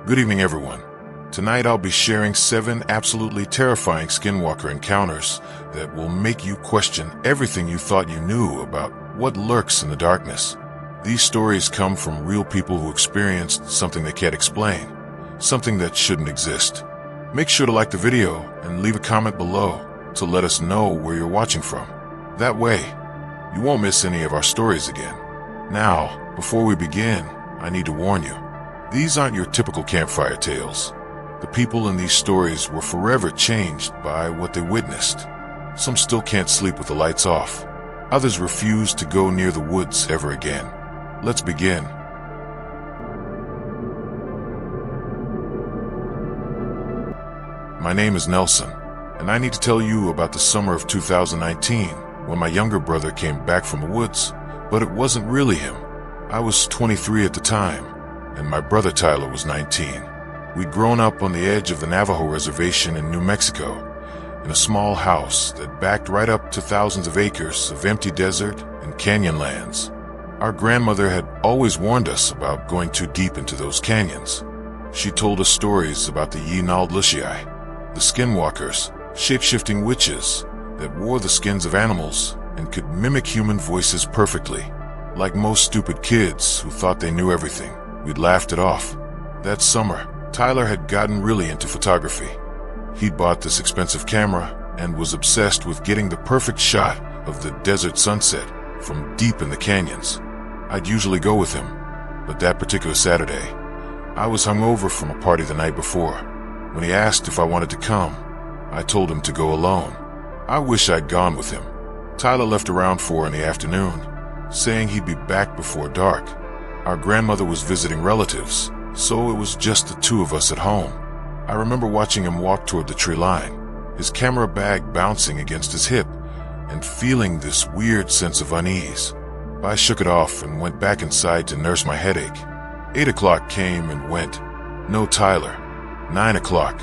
Good evening, everyone. Tonight I'll be sharing 7 absolutely terrifying Skinwalker encounters that will make you question everything you thought you knew about what lurks in the darkness. These stories come from real people who experienced something they can't explain, something that shouldn't exist. Make sure to like the video and leave a comment below to let us know where you're watching from. That way, you won't miss any of our stories again. Now, before we begin, I need to warn you. These aren't your typical campfire tales. The people in these stories were forever changed by what they witnessed. Some still can't sleep with the lights off. Others refuse to go near the woods ever again. Let's begin. My name is Nelson, and I need to tell you about the summer of 2019 when my younger brother came back from the woods, but it wasn't really him. I was 23 at the time, and my brother Tyler was 19. We'd grown up on the edge of the Navajo reservation in New Mexico, in a small house that backed right up to thousands of acres of empty desert and canyon lands. Our grandmother had always warned us about going too deep into those canyons. She told us stories about the Yinald-Lushai, the Skinwalkers, shape-shifting witches that wore the skins of animals and could mimic human voices perfectly. Like most stupid kids who thought they knew everything, we'd laughed it off. That summer, Tyler had gotten really into photography. He'd bought this expensive camera and was obsessed with getting the perfect shot of the desert sunset from deep in the canyons. I'd usually go with him, but that particular Saturday, I was hungover from a party the night before. When he asked if I wanted to come, I told him to go alone. I wish I'd gone with him. Tyler left around 4 in the afternoon, saying he'd be back before dark. Our grandmother was visiting relatives, so it was just the 2 of us at home. I remember watching him walk toward the tree line, his camera bag bouncing against his hip, and feeling this weird sense of unease. I shook it off and went back inside to nurse my headache. 8 o'clock came and went. No Tyler. 9 o'clock.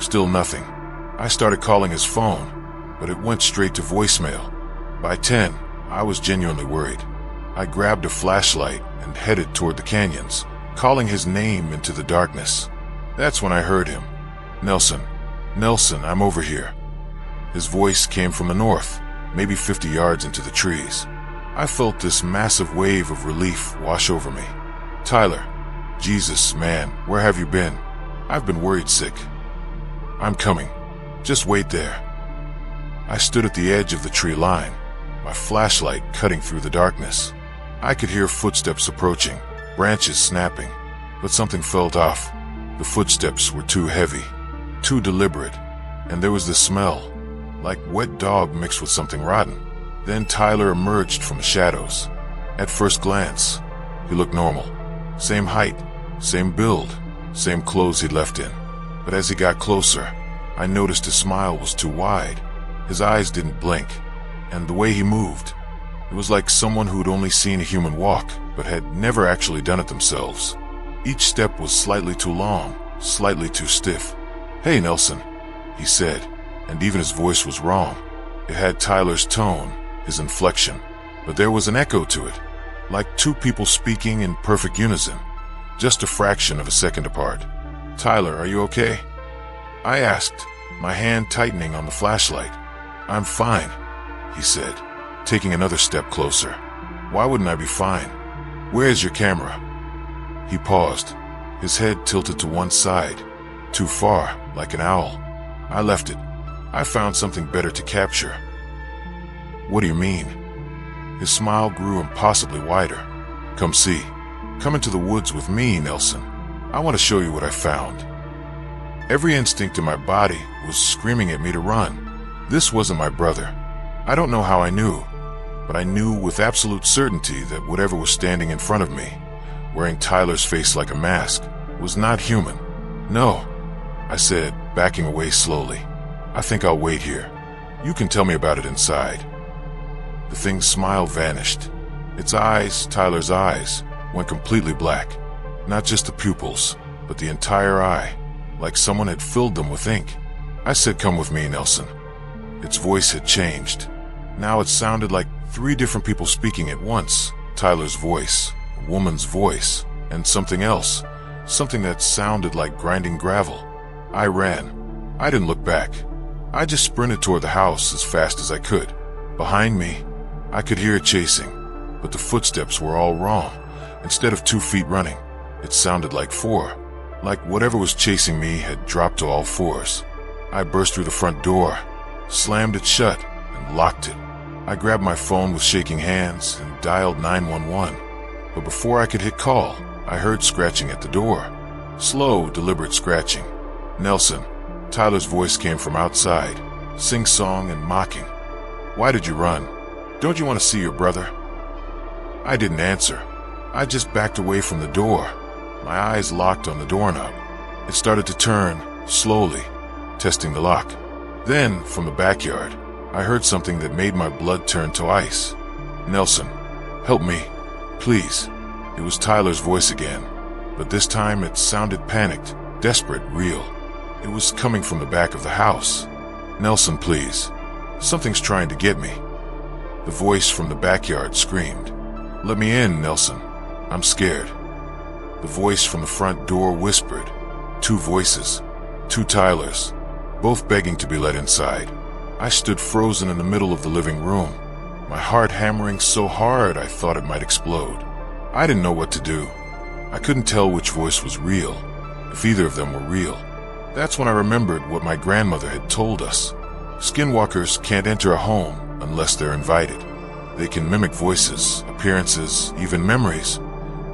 Still nothing. I started calling his phone, but it went straight to voicemail. By 10, I was genuinely worried. I grabbed a flashlight and headed toward the canyons, calling his name into the darkness. That's when I heard him. Nelson, Nelson, I'm over here. His voice came from the north, maybe 50 yards into the trees. I felt this massive wave of relief wash over me. Tyler, Jesus, man, where have you been? I've been worried sick. I'm coming. Just wait there. I stood at the edge of the tree line, my flashlight cutting through the darkness. I could hear footsteps approaching, branches snapping, but something felt off. The footsteps were too heavy, too deliberate, and there was this smell, like wet dog mixed with something rotten. Then Tyler emerged from the shadows. At first glance, he looked normal. Same height, same build, same clothes he'd left in. But as he got closer, I noticed his smile was too wide. His eyes didn't blink, and the way he moved, it was like someone who'd only seen a human walk, but had never actually done it themselves. Each step was slightly too long, slightly too stiff. Hey, Nelson, he said, and even his voice was wrong. It had Tyler's tone, his inflection, but there was an echo to it, like 2 people speaking in perfect unison, just a fraction of a second apart. Tyler, are you okay? I asked, my hand tightening on the flashlight. I'm fine, he said, taking another step closer. Why wouldn't I be fine? Where's your camera? He paused, his head tilted to one side, too far, like an owl. I left it. I found something better to capture. What do you mean? His smile grew impossibly wider. Come see. Come into the woods with me, Nelson. I want to show you what I found. Every instinct in my body was screaming at me to run. This wasn't my brother. I don't know how I knew, but I knew with absolute certainty that whatever was standing in front of me, wearing Tyler's face like a mask, was not human. No, I said, backing away slowly. I think I'll wait here. You can tell me about it inside. The thing's smile vanished. Its eyes, Tyler's eyes, went completely black. Not just the pupils, but the entire eye, like someone had filled them with ink. I said, come with me, Nelson. Its voice had changed. Now it sounded like 3 different people speaking at once. Tyler's voice, a woman's voice, and something else, something that sounded like grinding gravel. I ran. I didn't look back. I just sprinted toward the house as fast as I could. Behind me, I could hear it chasing, but the footsteps were all wrong. Instead of 2 feet running, it sounded like 4. Like whatever was chasing me had dropped to all 4s. I burst through the front door, slammed it shut, and locked it. I grabbed my phone with shaking hands and dialed 911. But before I could hit call, I heard scratching at the door. Slow, deliberate scratching. "Nelson." Tyler's voice came from outside, sing-song and mocking. "Why did you run? Don't you want to see your brother?" I didn't answer. I just backed away from the door, my eyes locked on the doorknob. It started to turn, slowly, testing the lock. Then, from the backyard, I heard something that made my blood turn to ice. "Nelson, help me, please." It was Tyler's voice again, but this time it sounded panicked, desperate, real. It was coming from the back of the house. "Nelson, please. Something's trying to get me." The voice from the backyard screamed, "Let me in, Nelson. I'm scared." The voice from the front door whispered. 2 voices, 2 Tylers, both begging to be let inside. I stood frozen in the middle of the living room, my heart hammering so hard I thought it might explode. I didn't know what to do. I couldn't tell which voice was real, if either of them were real. That's when I remembered what my grandmother had told us. Skinwalkers can't enter a home unless they're invited. They can mimic voices, appearances, even memories,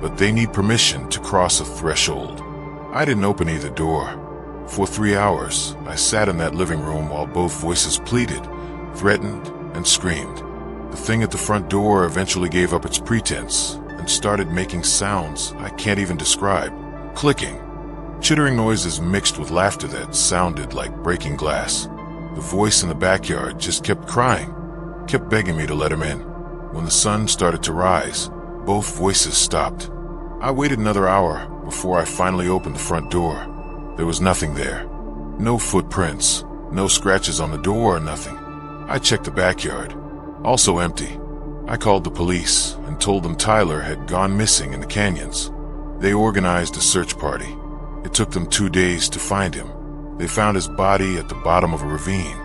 but they need permission to cross a threshold. I didn't open either door. For 3 hours, I sat in that living room while both voices pleaded, threatened, and screamed. The thing at the front door eventually gave up its pretense and started making sounds I can't even describe. Clicking, chittering noises mixed with laughter that sounded like breaking glass. The voice in the backyard just kept crying, kept begging me to let him in. When the sun started to rise, both voices stopped. I waited another hour before I finally opened the front door. There was nothing there. No footprints, no scratches on the door, nothing. I checked the backyard. Also empty. I called the police and told them Tyler had gone missing in the canyons. They organized a search party. It took them 2 days to find him. They found his body at the bottom of a ravine,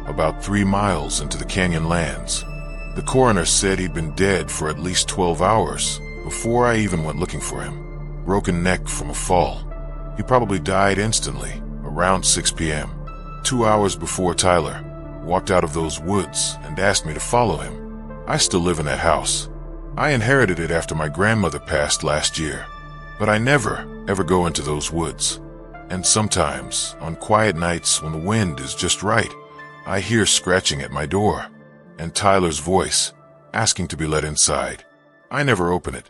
about 3 miles into the canyon lands. The coroner said he'd been dead for at least 12 hours before I even went looking for him. Broken neck from a fall. He probably died instantly, around 6 p.m., 2 hours before Tyler walked out of those woods and asked me to follow him. I still live in that house. I inherited it after my grandmother passed last year, but I never, ever go into those woods. And sometimes, on quiet nights when the wind is just right, I hear scratching at my door, and Tyler's voice, asking to be let inside. I never open it.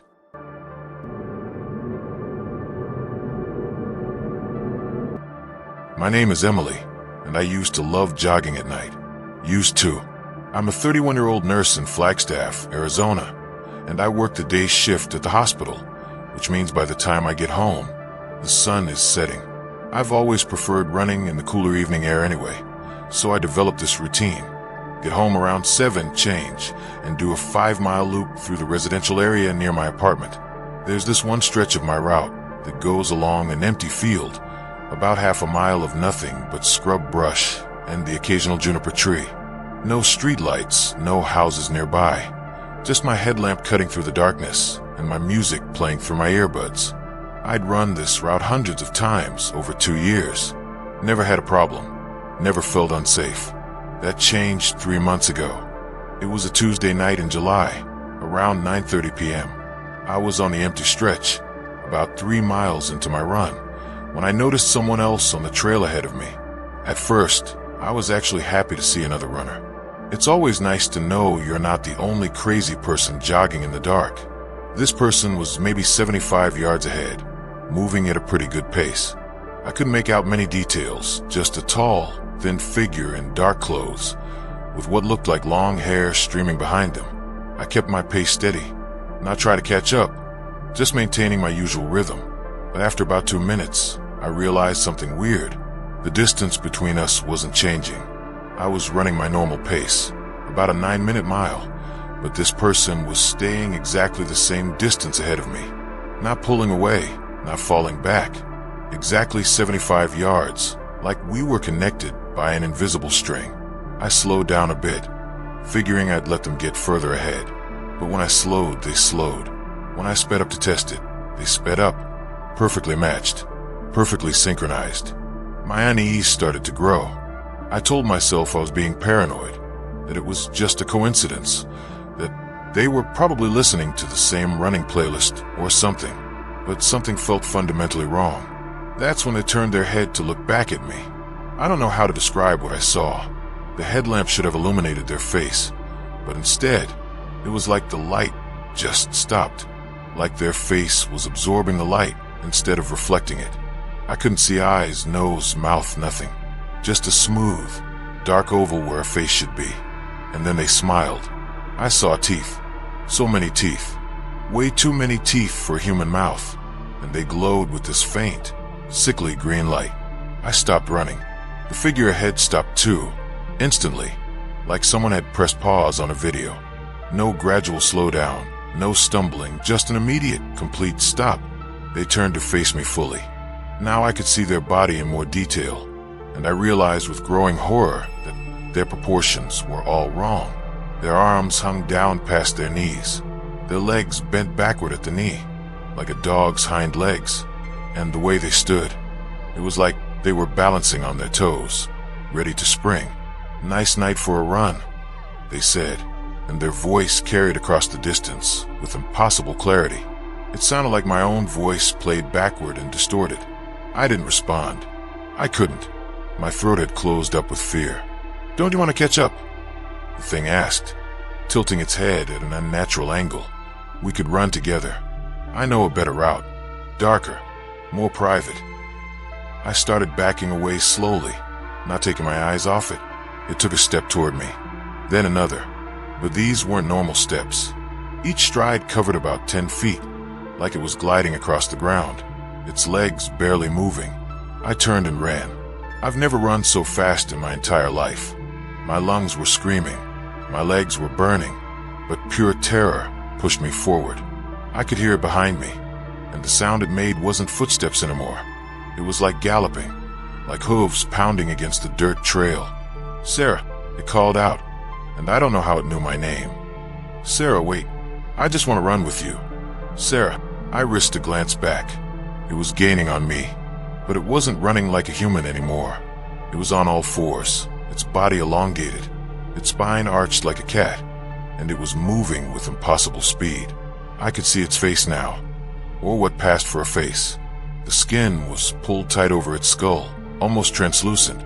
My name is Emily, and I used to love jogging at night. Used to. I'm a 31-year-old nurse in Flagstaff, Arizona, and I work the day shift at the hospital, which means by the time I get home, the sun is setting. I've always preferred running in the cooler evening air anyway, so I developed this routine. Get home around 7, change, and do a 5-mile loop through the residential area near my apartment. There's this one stretch of my route that goes along an empty field, about half a mile of nothing but scrub brush and the occasional juniper tree. No street lights, no houses nearby. Just my headlamp cutting through the darkness and my music playing through my earbuds. I'd run this route hundreds of times over 2 years. Never had a problem. Never felt unsafe. That changed 3 months ago. It was a Tuesday night in July, around 9:30 p.m. I was on the empty stretch, about 3 miles into my run, when I noticed someone else on the trail ahead of me. At first, I was actually happy to see another runner. It's always nice to know you're not the only crazy person jogging in the dark. This person was maybe 75 yards ahead, moving at a pretty good pace. I couldn't make out many details, just a tall, thin figure in dark clothes, with what looked like long hair streaming behind him. I kept my pace steady, not trying to catch up, just maintaining my usual rhythm. But after about 2 minutes, I realized something weird. The distance between us wasn't changing. I was running my normal pace, about a 9-minute mile, but this person was staying exactly the same distance ahead of me. Not pulling away, not falling back. Exactly 75 yards, like we were connected by an invisible string. I slowed down a bit, figuring I'd let them get further ahead. But when I slowed, they slowed. When I sped up to test it, they sped up. Perfectly matched, perfectly synchronized. My unease started to grow. I told myself I was being paranoid, that it was just a coincidence, that they were probably listening to the same running playlist or something. But something felt fundamentally wrong. That's when they turned their head to look back at me. I don't know how to describe what I saw. The headlamp should have illuminated their face, but instead, it was like the light just stopped, like their face was absorbing the light instead of reflecting it. I couldn't see eyes, nose, mouth, nothing. Just a smooth, dark oval where a face should be. And then they smiled. I saw teeth. So many teeth. Way too many teeth for a human mouth. And they glowed with this faint, sickly green light. I stopped running. The figure ahead stopped too, instantly, like someone had pressed pause on a video. No gradual slowdown, no stumbling, just an immediate, complete stop. They turned to face me fully. Now I could see their body in more detail, and I realized with growing horror that their proportions were all wrong. Their arms hung down past their knees. Their legs bent backward at the knee, like a dog's hind legs. And the way they stood, it was like they were balancing on their toes, ready to spring. "Nice night for a run," they said, and their voice carried across the distance with impossible clarity. It sounded like my own voice played backward and distorted. I didn't respond. I couldn't. My throat had closed up with fear. "Don't you want to catch up?" the thing asked, tilting its head at an unnatural angle. "We could run together. I know a better route. Darker, more private." I started backing away slowly, not taking my eyes off it. It took a step toward me, then another. But these weren't normal steps. Each stride covered about 10 feet, like it was gliding across the ground, its legs barely moving. I turned and ran. I've never run so fast in my entire life. My lungs were screaming, my legs were burning, but pure terror pushed me forward. I could hear it behind me, and the sound it made wasn't footsteps anymore. It was like galloping, like hooves pounding against the dirt trail. "Sarah," it called out, and I don't know how it knew my name. "Sarah, wait. I just want to run with you." "Sarah." I risked a glance back. It was gaining on me, but it wasn't running like a human anymore. It was on all fours, its body elongated, its spine arched like a cat, and it was moving with impossible speed. I could see its face now, or what passed for a face. The skin was pulled tight over its skull, almost translucent,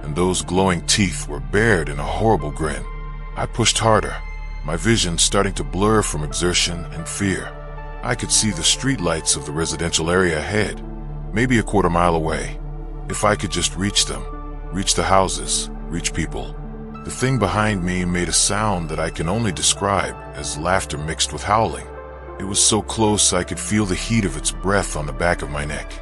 and those glowing teeth were bared in a horrible grin. I pushed harder, my vision starting to blur from exertion and fear. I could see the streetlights of the residential area ahead, maybe a quarter mile away. If I could just reach them, reach the houses, reach people. The thing behind me made a sound that I can only describe as laughter mixed with howling. It was so close I could feel the heat of its breath on the back of my neck.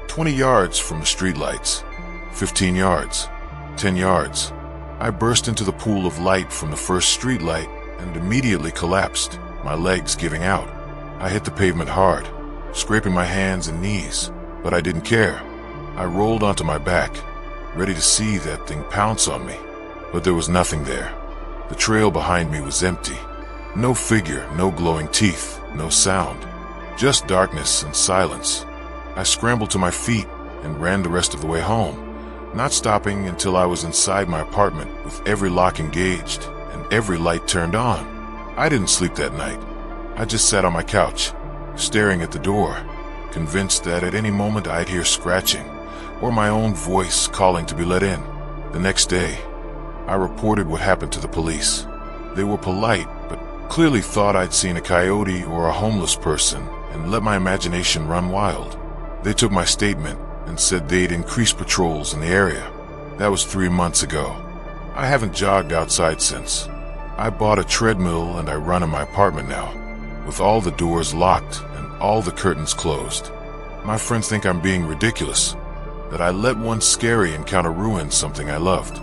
20 yards from the streetlights, 15 yards, 10 yards. I burst into the pool of light from the first streetlight and immediately collapsed, my legs giving out. I hit the pavement hard, scraping my hands and knees, but I didn't care. I rolled onto my back, ready to see that thing pounce on me, but there was nothing there. The trail behind me was empty. No figure, no glowing teeth, no sound, just darkness and silence. I scrambled to my feet and ran the rest of the way home, not stopping until I was inside my apartment with every lock engaged and every light turned on. I didn't sleep that night. I just sat on my couch, staring at the door, convinced that at any moment I'd hear scratching or my own voice calling to be let in. The next day, I reported what happened to the police. They were polite, but clearly thought I'd seen a coyote or a homeless person and let my imagination run wild. They took my statement and said they'd increase patrols in the area. That was 3 months ago. I haven't jogged outside since. I bought a treadmill and I run in my apartment now, with all the doors locked and all the curtains closed. My friends think I'm being ridiculous, that I let one scary encounter ruin something I loved.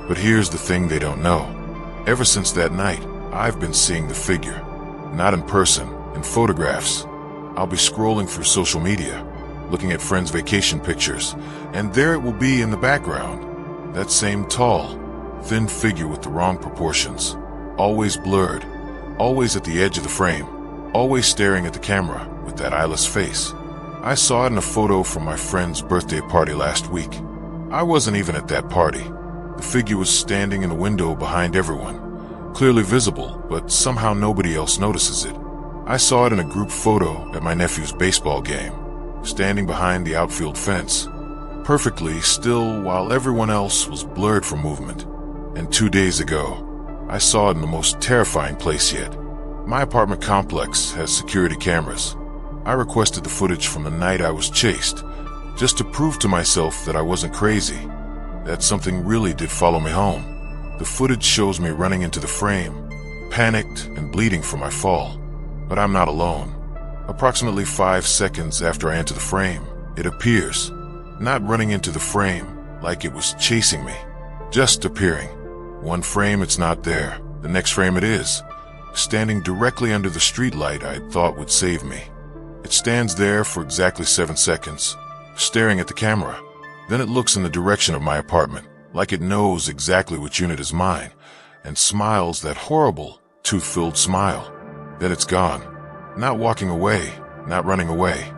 But here's the thing they don't know. Ever since that night, I've been seeing the figure. Not in person, in photographs. I'll be scrolling through social media, looking at friends' vacation pictures, and there it will be in the background. That same tall, thin figure with the wrong proportions, always blurred, always at the edge of the frame, always staring at the camera with that eyeless face. I saw it in a photo from my friend's birthday party last week. I wasn't even at that party. The figure was standing in a window behind everyone, clearly visible, but somehow nobody else notices it. I saw it in a group photo at my nephew's baseball game, standing behind the outfield fence, perfectly still while everyone else was blurred from movement. And 2 days ago, I saw it in the most terrifying place yet. My apartment complex has security cameras. I requested the footage from the night I was chased, just to prove to myself that I wasn't crazy, that something really did follow me home. The footage shows me running into the frame, panicked and bleeding from my fall. But I'm not alone. Approximately 5 seconds after I enter the frame, it appears, not running into the frame like it was chasing me, just appearing. One frame it's not there, the next frame it is, standing directly under the streetlight I thought would save me. It stands there for exactly 7 seconds, staring at the camera. Then it looks in the direction of my apartment, like it knows exactly which unit is mine, and smiles that horrible, tooth-filled smile. Then it's gone. Not walking away, not running away,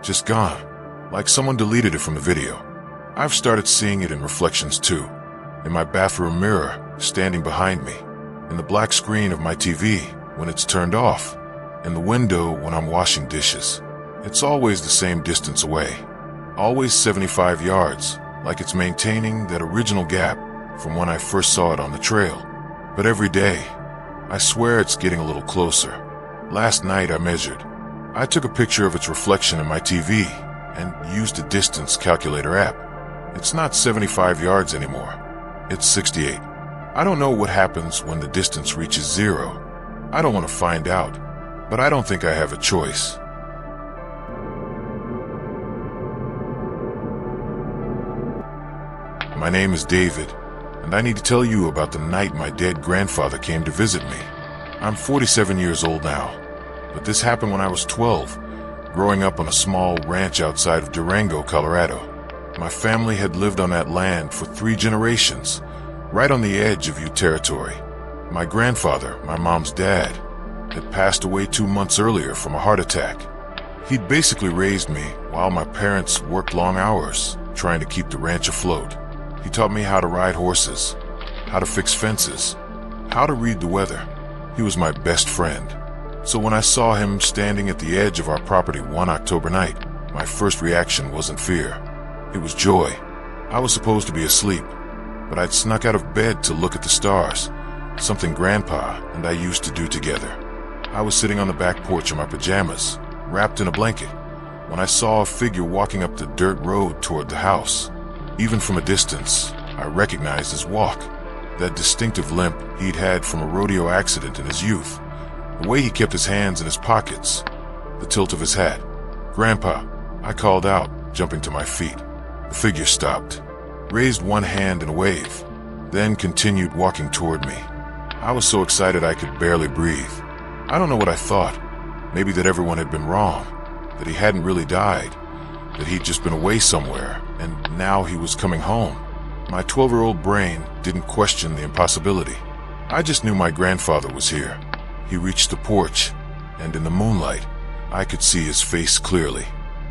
just gone, like someone deleted it from the video. I've started seeing it in reflections too, in my bathroom mirror, standing behind me, in the black screen of my TV when it's turned off, in the window when I'm washing dishes. It's always the same distance away, always 75 yards, like it's maintaining that original gap from when I first saw it on the trail. But every day, I swear it's getting a little closer. Last night I measured. I took a picture of its reflection in my TV and used a distance calculator app. It's not 75 yards anymore. It's 68. I don't know what happens when the distance reaches 0. I don't want to find out, but I don't think I have a choice. My name is David, and I need to tell you about the night my dead grandfather came to visit me. I'm 47 years old now, but this happened when I was 12, growing up on a small ranch outside of Durango, Colorado. My family had lived on that land for 3 generations, right on the edge of Ute territory. My grandfather, my mom's dad, had passed away 2 months earlier from a heart attack. He'd basically raised me while my parents worked long hours, trying to keep the ranch afloat. He taught me how to ride horses, how to fix fences, how to read the weather. He was my best friend. So when I saw him standing at the edge of our property one October night, my first reaction wasn't fear. It was joy. I was supposed to be asleep, but I'd snuck out of bed to look at the stars, something Grandpa and I used to do together. I was sitting on the back porch in my pajamas, wrapped in a blanket, when I saw a figure walking up the dirt road toward the house. Even from a distance, I recognized his walk. That distinctive limp he'd had from a rodeo accident in his youth, the way he kept his hands in his pockets, the tilt of his hat. "Grandpa," I called out, jumping to my feet. The figure stopped, raised one hand in a wave, then continued walking toward me. I was so excited I could barely breathe. I don't know what I thought. Maybe that everyone had been wrong, that he hadn't really died, that he'd just been away somewhere, and now he was coming home. My 12-year-old brain didn't question the impossibility. I just knew my grandfather was here. He reached the porch, and in the moonlight, I could see his face clearly.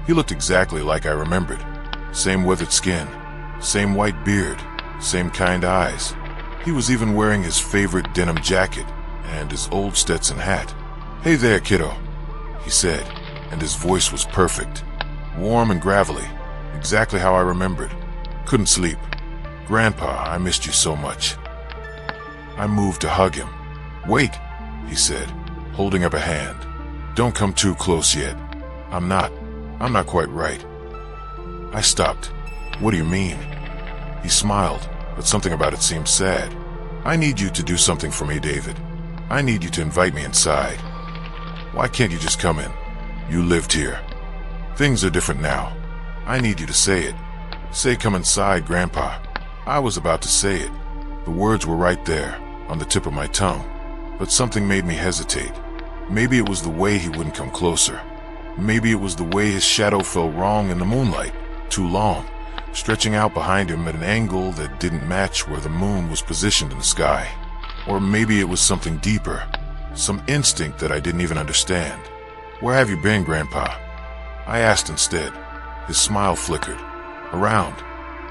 He looked exactly like I remembered. Same weathered skin, same white beard, same kind eyes. He was even wearing his favorite denim jacket and his old Stetson hat. "Hey there, kiddo," he said, and his voice was perfect. Warm and gravelly, exactly how I remembered. Couldn't sleep. "Grandpa, I missed you so much." I moved to hug him. "Wait," he said, holding up a hand. "Don't come too close yet. I'm not quite right." I stopped. "What do you mean?" He smiled, but something about it seemed sad. "I need you to do something for me, David. I need you to invite me inside. Why can't you just come in? You lived here. Things are different now. I need you to say it. Say come inside, Grandpa." I was about to say it. The words were right there, on the tip of my tongue. But something made me hesitate. Maybe it was the way he wouldn't come closer. Maybe it was the way his shadow fell wrong in the moonlight, too long, stretching out behind him at an angle that didn't match where the moon was positioned in the sky. Or maybe it was something deeper, some instinct that I didn't even understand. "Where have you been, Grandpa?" I asked instead. His smile flickered. "Around,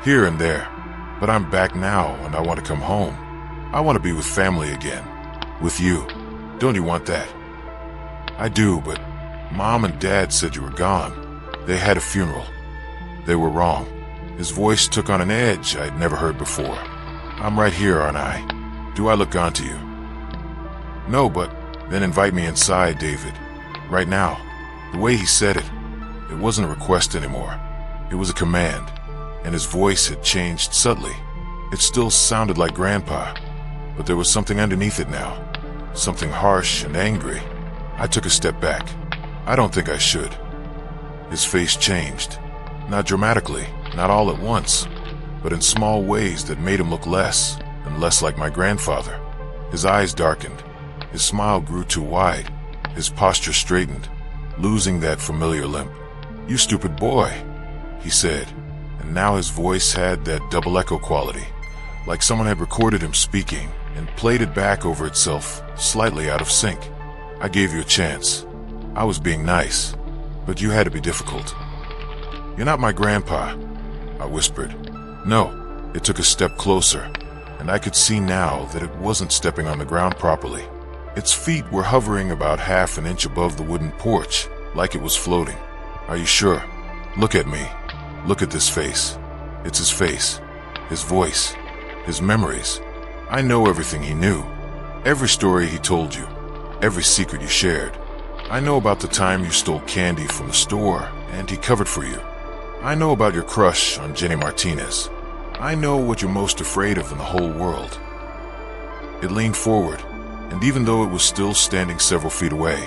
here and there. But I'm back now and I want to come home. I want to be with family again. With you. Don't you want that?" "I do, but Mom and Dad said you were gone. They had a funeral." They were wrong. His voice took on an edge I'd never heard before. "I'm right here, aren't I? Do I look gone to you?" "No, but then invite me inside, David. Right now." The way he said it, it wasn't a request anymore. It was a command, and his voice had changed subtly. It still sounded like Grandpa, but there was something underneath it now, something harsh and angry. I took a step back. "I don't think I should." His face changed. Not dramatically, not all at once, but in small ways that made him look less and less like my grandfather. His eyes darkened. His smile grew too wide. His posture straightened, losing that familiar limp. "You stupid boy," he said, and now his voice had that double echo quality, like someone had recorded him speaking and played it back over itself, slightly out of sync. "I gave you a chance. I was being nice, but you had to be difficult." "You're not my grandpa," I whispered. "No." It took a step closer, and I could see now that it wasn't stepping on the ground properly. Its feet were hovering about half an inch above the wooden porch, like it was floating. "Are you sure? Look at me. Look at this face." It's his face, his voice, his memories. I know everything he knew, every story he told you, every secret you shared. I know about the time you stole candy from the store and he covered for you. I know about your crush on Jenny Martinez. I know what you're most afraid of in the whole world. It leaned forward, and even though it was still standing several feet away,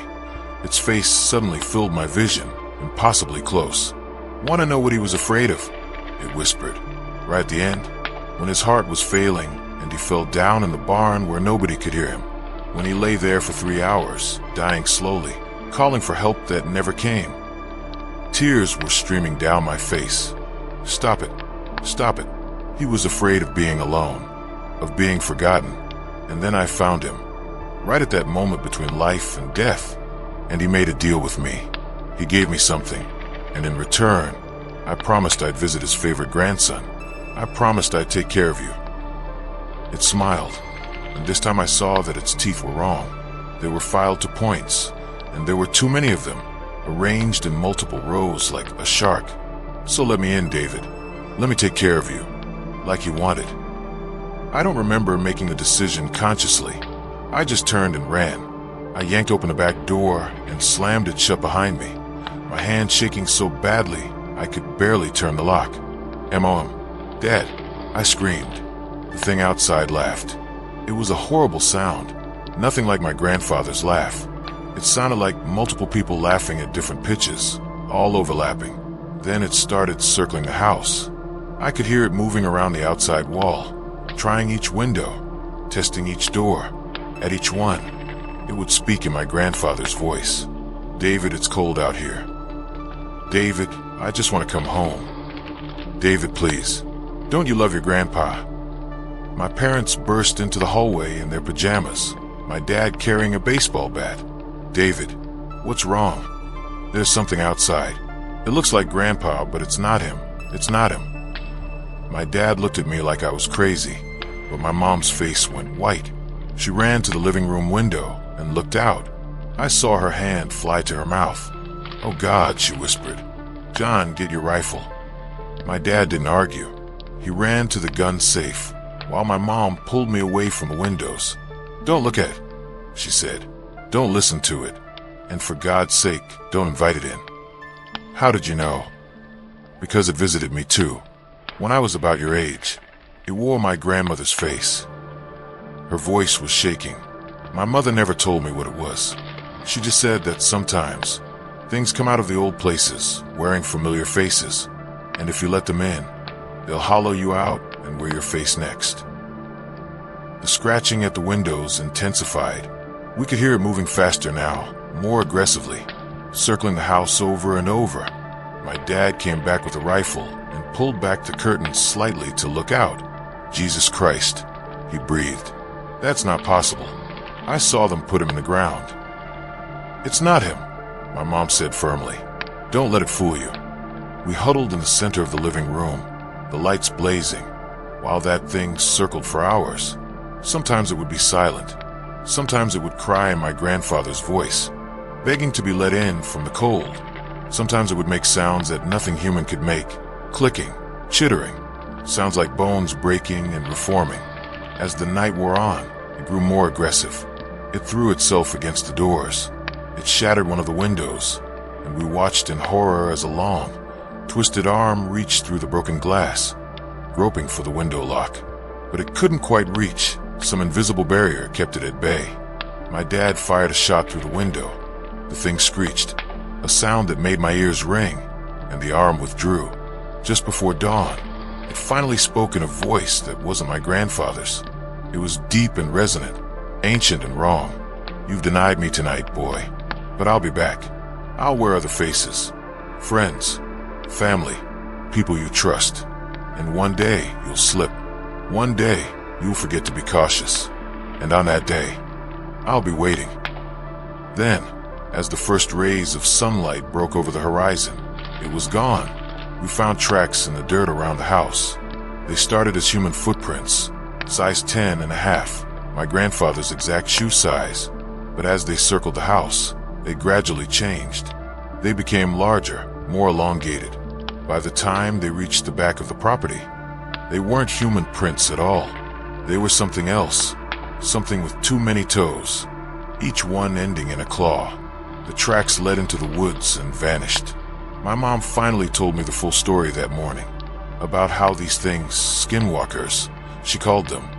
its face suddenly filled my vision, impossibly close. "Want to know what he was afraid of?" it whispered. Right at the end, when his heart was failing and he fell down in the barn where nobody could hear him. When he lay there for 3 hours, dying slowly, calling for help that never came. Tears were streaming down my face. "Stop it. Stop it." He was afraid of being alone, of being forgotten. And then I found him, right at that moment between life and death. And he made a deal with me. He gave me something, and in return, I promised I'd visit his favorite grandson. I promised I'd take care of you. It smiled, and this time I saw that its teeth were wrong. They were filed to points, and there were too many of them, arranged in multiple rows like a shark. "So let me in, David. Let me take care of you, like you wanted." I don't remember making the decision consciously. I just turned and ran. I yanked open the back door and slammed it shut behind me, my hand shaking so badly I could barely turn the lock. "M.O.M. Dad," I screamed. The thing outside laughed. It was a horrible sound, nothing like my grandfather's laugh. It sounded like multiple people laughing at different pitches, all overlapping. Then it started circling the house. I could hear it moving around the outside wall, trying each window, testing each door. At each one, it would speak in my grandfather's voice. "David, it's cold out here. David, I just want to come home. David, please. Don't you love your grandpa?" My parents burst into the hallway in their pajamas, my dad carrying a baseball bat. "David, what's wrong? There's something outside. It looks like Grandpa, but it's not him. It's not him." My dad looked at me like I was crazy, but my mom's face went white. She ran to the living room window and looked out. I saw her hand fly to her mouth. "Oh God," she whispered. "John, get your rifle." My dad didn't argue. He ran to the gun safe, while my mom pulled me away from the windows. "Don't look at it," she said. "Don't listen to it. And for God's sake, don't invite it in." "How did you know?" "Because it visited me too. When I was about your age. It wore my grandmother's face." Her voice was shaking. My mother never told me what it was. She just said that sometimes things come out of the old places, wearing familiar faces, and if you let them in, they'll hollow you out and wear your face next. The scratching at the windows intensified. We could hear it moving faster now, more aggressively. circling the house over and over. My dad came back with a rifle and pulled back the curtains slightly to look out. "Jesus Christ," he breathed. "That's not possible. I saw them put him in the ground." "It's not him," my mom said firmly. "Don't let it fool you." We huddled in the center of the living room, the lights blazing, while that thing circled for hours. Sometimes it would be silent. Sometimes it would cry in my grandfather's voice, begging to be let in from the cold. Sometimes it would make sounds that nothing human could make, clicking, chittering, sounds like bones breaking and reforming. As the night wore on, it grew more aggressive. It threw itself against the doors. It shattered one of the windows, and we watched in horror as a long, twisted arm reached through the broken glass, groping for the window lock. But it couldn't quite reach. Some invisible barrier kept it at bay. My dad fired a shot through the window. The thing screeched, a sound that made my ears ring, and the arm withdrew. Just before dawn, it finally spoke in a voice that wasn't my grandfather's. It was deep and resonant, ancient and wrong. "You've denied me tonight, boy, but I'll be back. I'll wear other faces, friends, family, people you trust. And one day you'll slip. One day you'll forget to be cautious. And on that day, I'll be waiting." Then, as the first rays of sunlight broke over the horizon, it was gone. We found tracks in the dirt around the house. They started as human footprints, size 10.5, my grandfather's exact shoe size. But as they circled the house, they gradually changed. They became larger, more elongated. By the time they reached the back of the property, they weren't human prints at all. They were something else, something with too many toes, each one ending in a claw. The tracks led into the woods and vanished. My mom finally told me the full story that morning, about how these things, skinwalkers, she called them,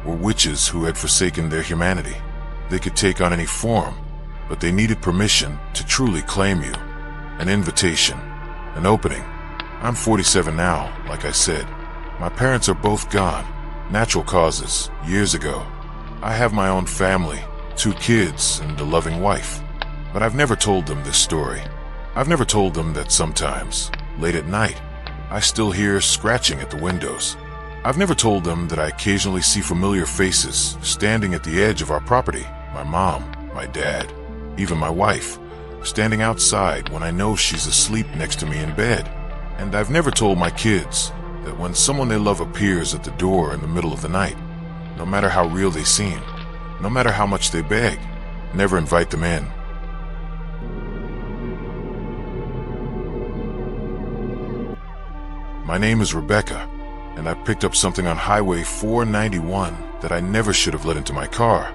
were witches who had forsaken their humanity. They could take on any form, but they needed permission to truly claim you. An invitation, an opening. I'm 47 now, like I said. My parents are both gone, natural causes, years ago. I have my own family, 2 kids and a loving wife. But I've never told them this story. I've never told them that sometimes, late at night, I still hear scratching at the windows. I've never told them that I occasionally see familiar faces standing at the edge of our property. My mom, my dad, even my wife, standing outside when I know she's asleep next to me in bed. And I've never told my kids that when someone they love appears at the door in the middle of the night, no matter how real they seem, no matter how much they beg, never invite them in. My name is Rebecca, and I picked up something on Highway 491 that I never should have let into my car.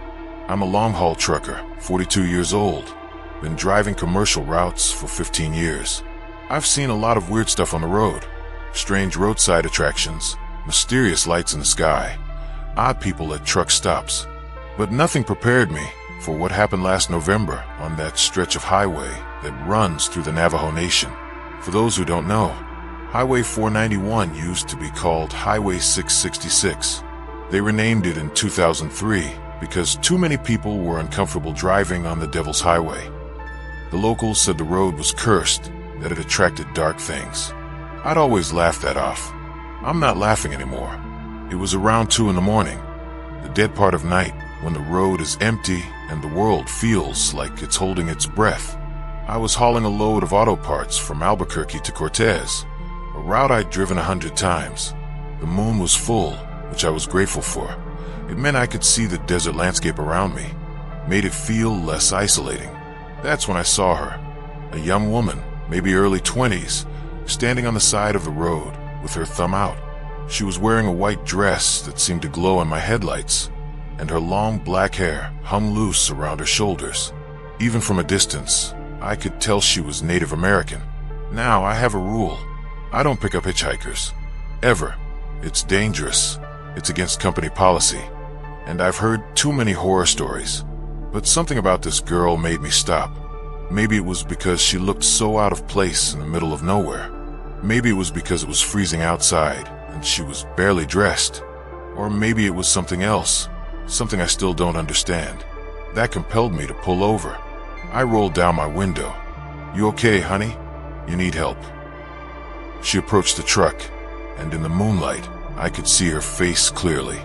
I'm a long-haul trucker, 42 years old, been driving commercial routes for 15 years. I've seen a lot of weird stuff on the road, strange roadside attractions, mysterious lights in the sky, odd people at truck stops. But nothing prepared me for what happened last November on that stretch of highway that runs through the Navajo Nation. For those who don't know, Highway 491 used to be called Highway 666. They renamed it in 2003 because too many people were uncomfortable driving on the Devil's Highway. The locals said the road was cursed, that it attracted dark things. I'd always laughed that off. I'm not laughing anymore. It was around 2 in the morning, the dead part of night, when the road is empty and the world feels like it's holding its breath. I was hauling a load of auto parts from Albuquerque to Cortez, a route I'd driven 100 times. The moon was full, which I was grateful for. It meant I could see the desert landscape around me, made it feel less isolating. That's when I saw her, a young woman, maybe early 20s, standing on the side of the road with her thumb out. She was wearing a white dress that seemed to glow in my headlights, and her long black hair hung loose around her shoulders. Even from a distance, I could tell she was Native American. Now, I have a rule. I don't pick up hitchhikers. Ever. It's dangerous. It's against company policy. And I've heard too many horror stories. But something about this girl made me stop. Maybe it was because she looked so out of place in the middle of nowhere. Maybe it was because it was freezing outside and she was barely dressed. Or maybe it was something else, something I still don't understand. That compelled me to pull over. I rolled down my window. You okay, honey? You need help. She approached the truck, and in the moonlight, I could see her face clearly.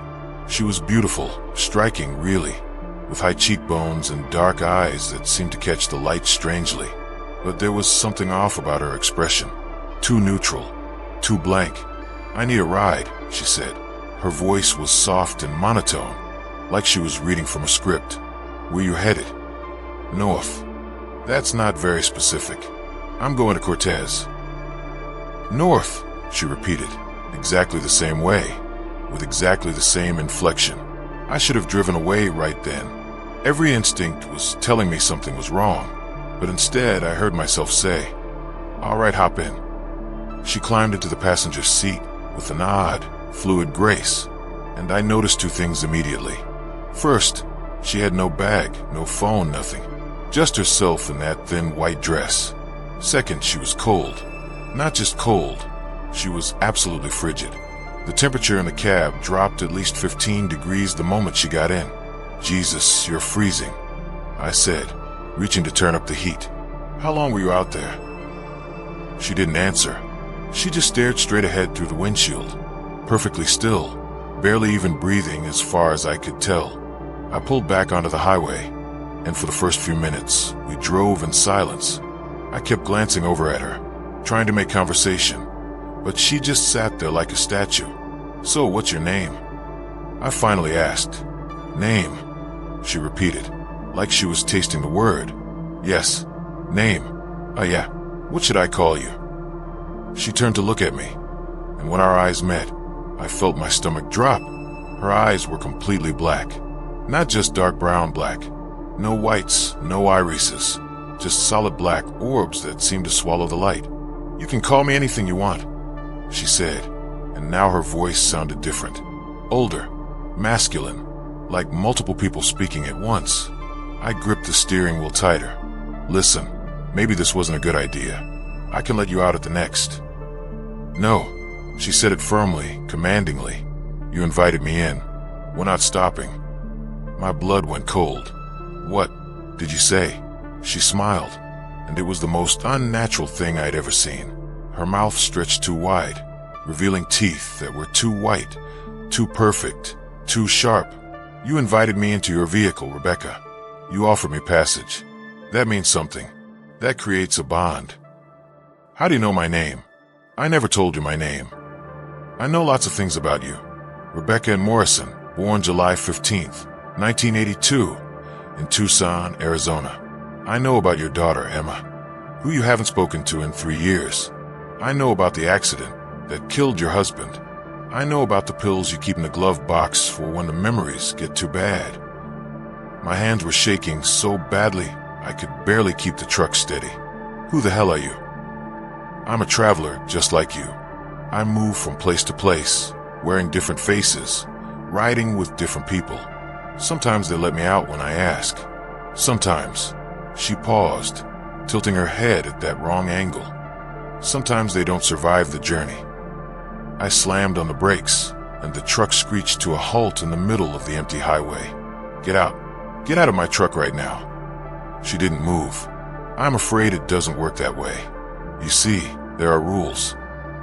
She was beautiful, striking really, with high cheekbones and dark eyes that seemed to catch the light strangely. But there was something off about her expression. Too neutral, too blank. I need a ride, she said. Her voice was soft and monotone, like she was reading from a script. Where you headed? North. That's not very specific. I'm going to Cortez. North, she repeated, exactly the same way, with exactly the same inflection. I should have driven away right then. Every instinct was telling me something was wrong, but instead I heard myself say, "All right, hop in." She climbed into the passenger seat with an odd, fluid grace, and I noticed two things immediately. First, she had no bag, no phone, nothing. Just herself in that thin white dress. Second, she was cold. Not just cold, she was absolutely frigid. The temperature in the cab dropped at least 15 degrees the moment she got in. "Jesus, you're freezing," I said, reaching to turn up the heat. "How long were you out there?" She didn't answer. She just stared straight ahead through the windshield, perfectly still, barely even breathing as far as I could tell. I pulled back onto the highway, and for the first few minutes, we drove in silence. I kept glancing over at her, trying to make conversation, but she just sat there like a statue. "So, what's your name?" I finally asked. "Name," she repeated, like she was tasting the word. "Yes, name. Yeah, what should I call you?" She turned to look at me, and when our eyes met, I felt my stomach drop. Her eyes were completely black. Not just dark brown black. No whites, no irises. Just solid black orbs that seemed to swallow the light. "You can call me anything you want," she said, and now her voice sounded different. Older, masculine, like multiple people speaking at once. I gripped the steering wheel tighter. "Listen, maybe this wasn't a good idea. I can let you out at the next." "No," she said it firmly, commandingly. "You invited me in. We're not stopping." My blood went cold. "What did you say?" She smiled, and it was the most unnatural thing I'd ever seen. Her mouth stretched too wide, revealing teeth that were too white, too perfect, too sharp. "You invited me into your vehicle, Rebecca. You offered me passage. That means something. That creates a bond." "How do you know my name?" "I never told you my name." "I know lots of things about you. Rebecca and Morrison, born July 15th, 1982, in Tucson, Arizona. I know about your daughter, Emma, who you haven't spoken to in 3 years. I know about the accident that killed your husband. I know about the pills you keep in the glove box for when the memories get too bad." My hands were shaking so badly I could barely keep the truck steady. "Who the hell are you?" "I'm a traveler just like you. I move from place to place, wearing different faces, riding with different people. Sometimes they let me out when I ask. Sometimes." She paused, tilting her head at that wrong angle. "Sometimes they don't survive the journey." I slammed on the brakes, and the truck screeched to a halt in the middle of the empty highway. "Get out. Get out of my truck right now." She didn't move. "I'm afraid it doesn't work that way. You see, there are rules.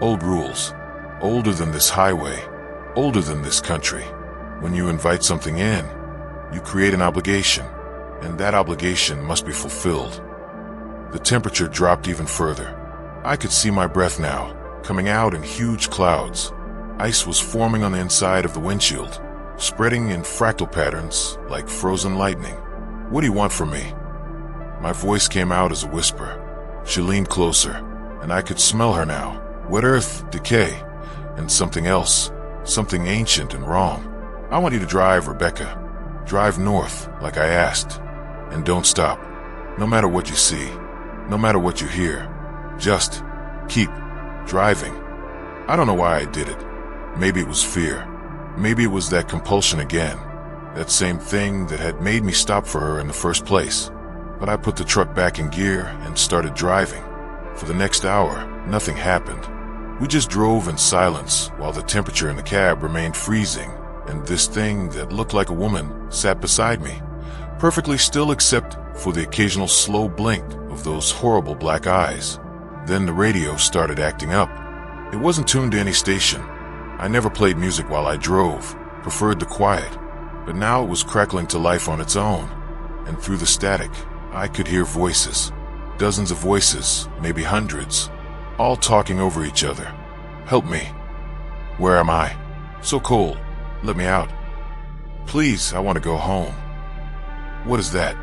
Old rules. Older than this highway. Older than this country. When you invite something in, you create an obligation, and that obligation must be fulfilled." The temperature dropped even further. I could see my breath now, coming out in huge clouds. Ice was forming on the inside of the windshield, spreading in fractal patterns like frozen lightning. "What do you want from me?" My voice came out as a whisper. She leaned closer, and I could smell her now. Wet earth, decay, and something else, something ancient and wrong. "I want you to drive, Rebecca. Drive north, like I asked. And don't stop. No matter what you see, no matter what you hear. Just keep driving." I don't know why I did it. Maybe it was fear. Maybe it was that compulsion again. That same thing that had made me stop for her in the first place. But I put the truck back in gear and started driving. For the next hour, nothing happened. We just drove in silence while the temperature in the cab remained freezing, and this thing that looked like a woman sat beside me, perfectly still except for the occasional slow blink of those horrible black eyes. Then the radio started acting up. It wasn't tuned to any station. I never played music while I drove, preferred the quiet. But now it was crackling to life on its own. And through the static, I could hear voices. Dozens of voices, maybe hundreds, all talking over each other. Help me. Where am I? So cold. Let me out. Please, I want to go home. What is that?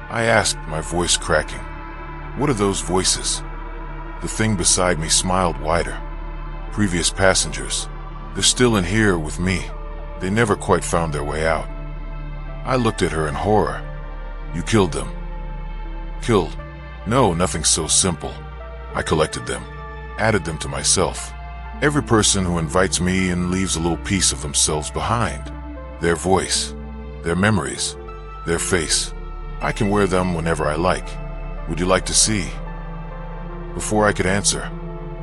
I asked, my voice cracking. What are those voices? The thing beside me smiled wider. Previous passengers. They're still in here with me. They never quite found their way out. I looked at her in horror. You killed them. Killed? No, nothing so simple. I collected them, added them to myself. Every person who invites me in leaves a little piece of themselves behind. Their voice, their memories, their face. I can wear them whenever I like. Would you like to see? Before I could answer,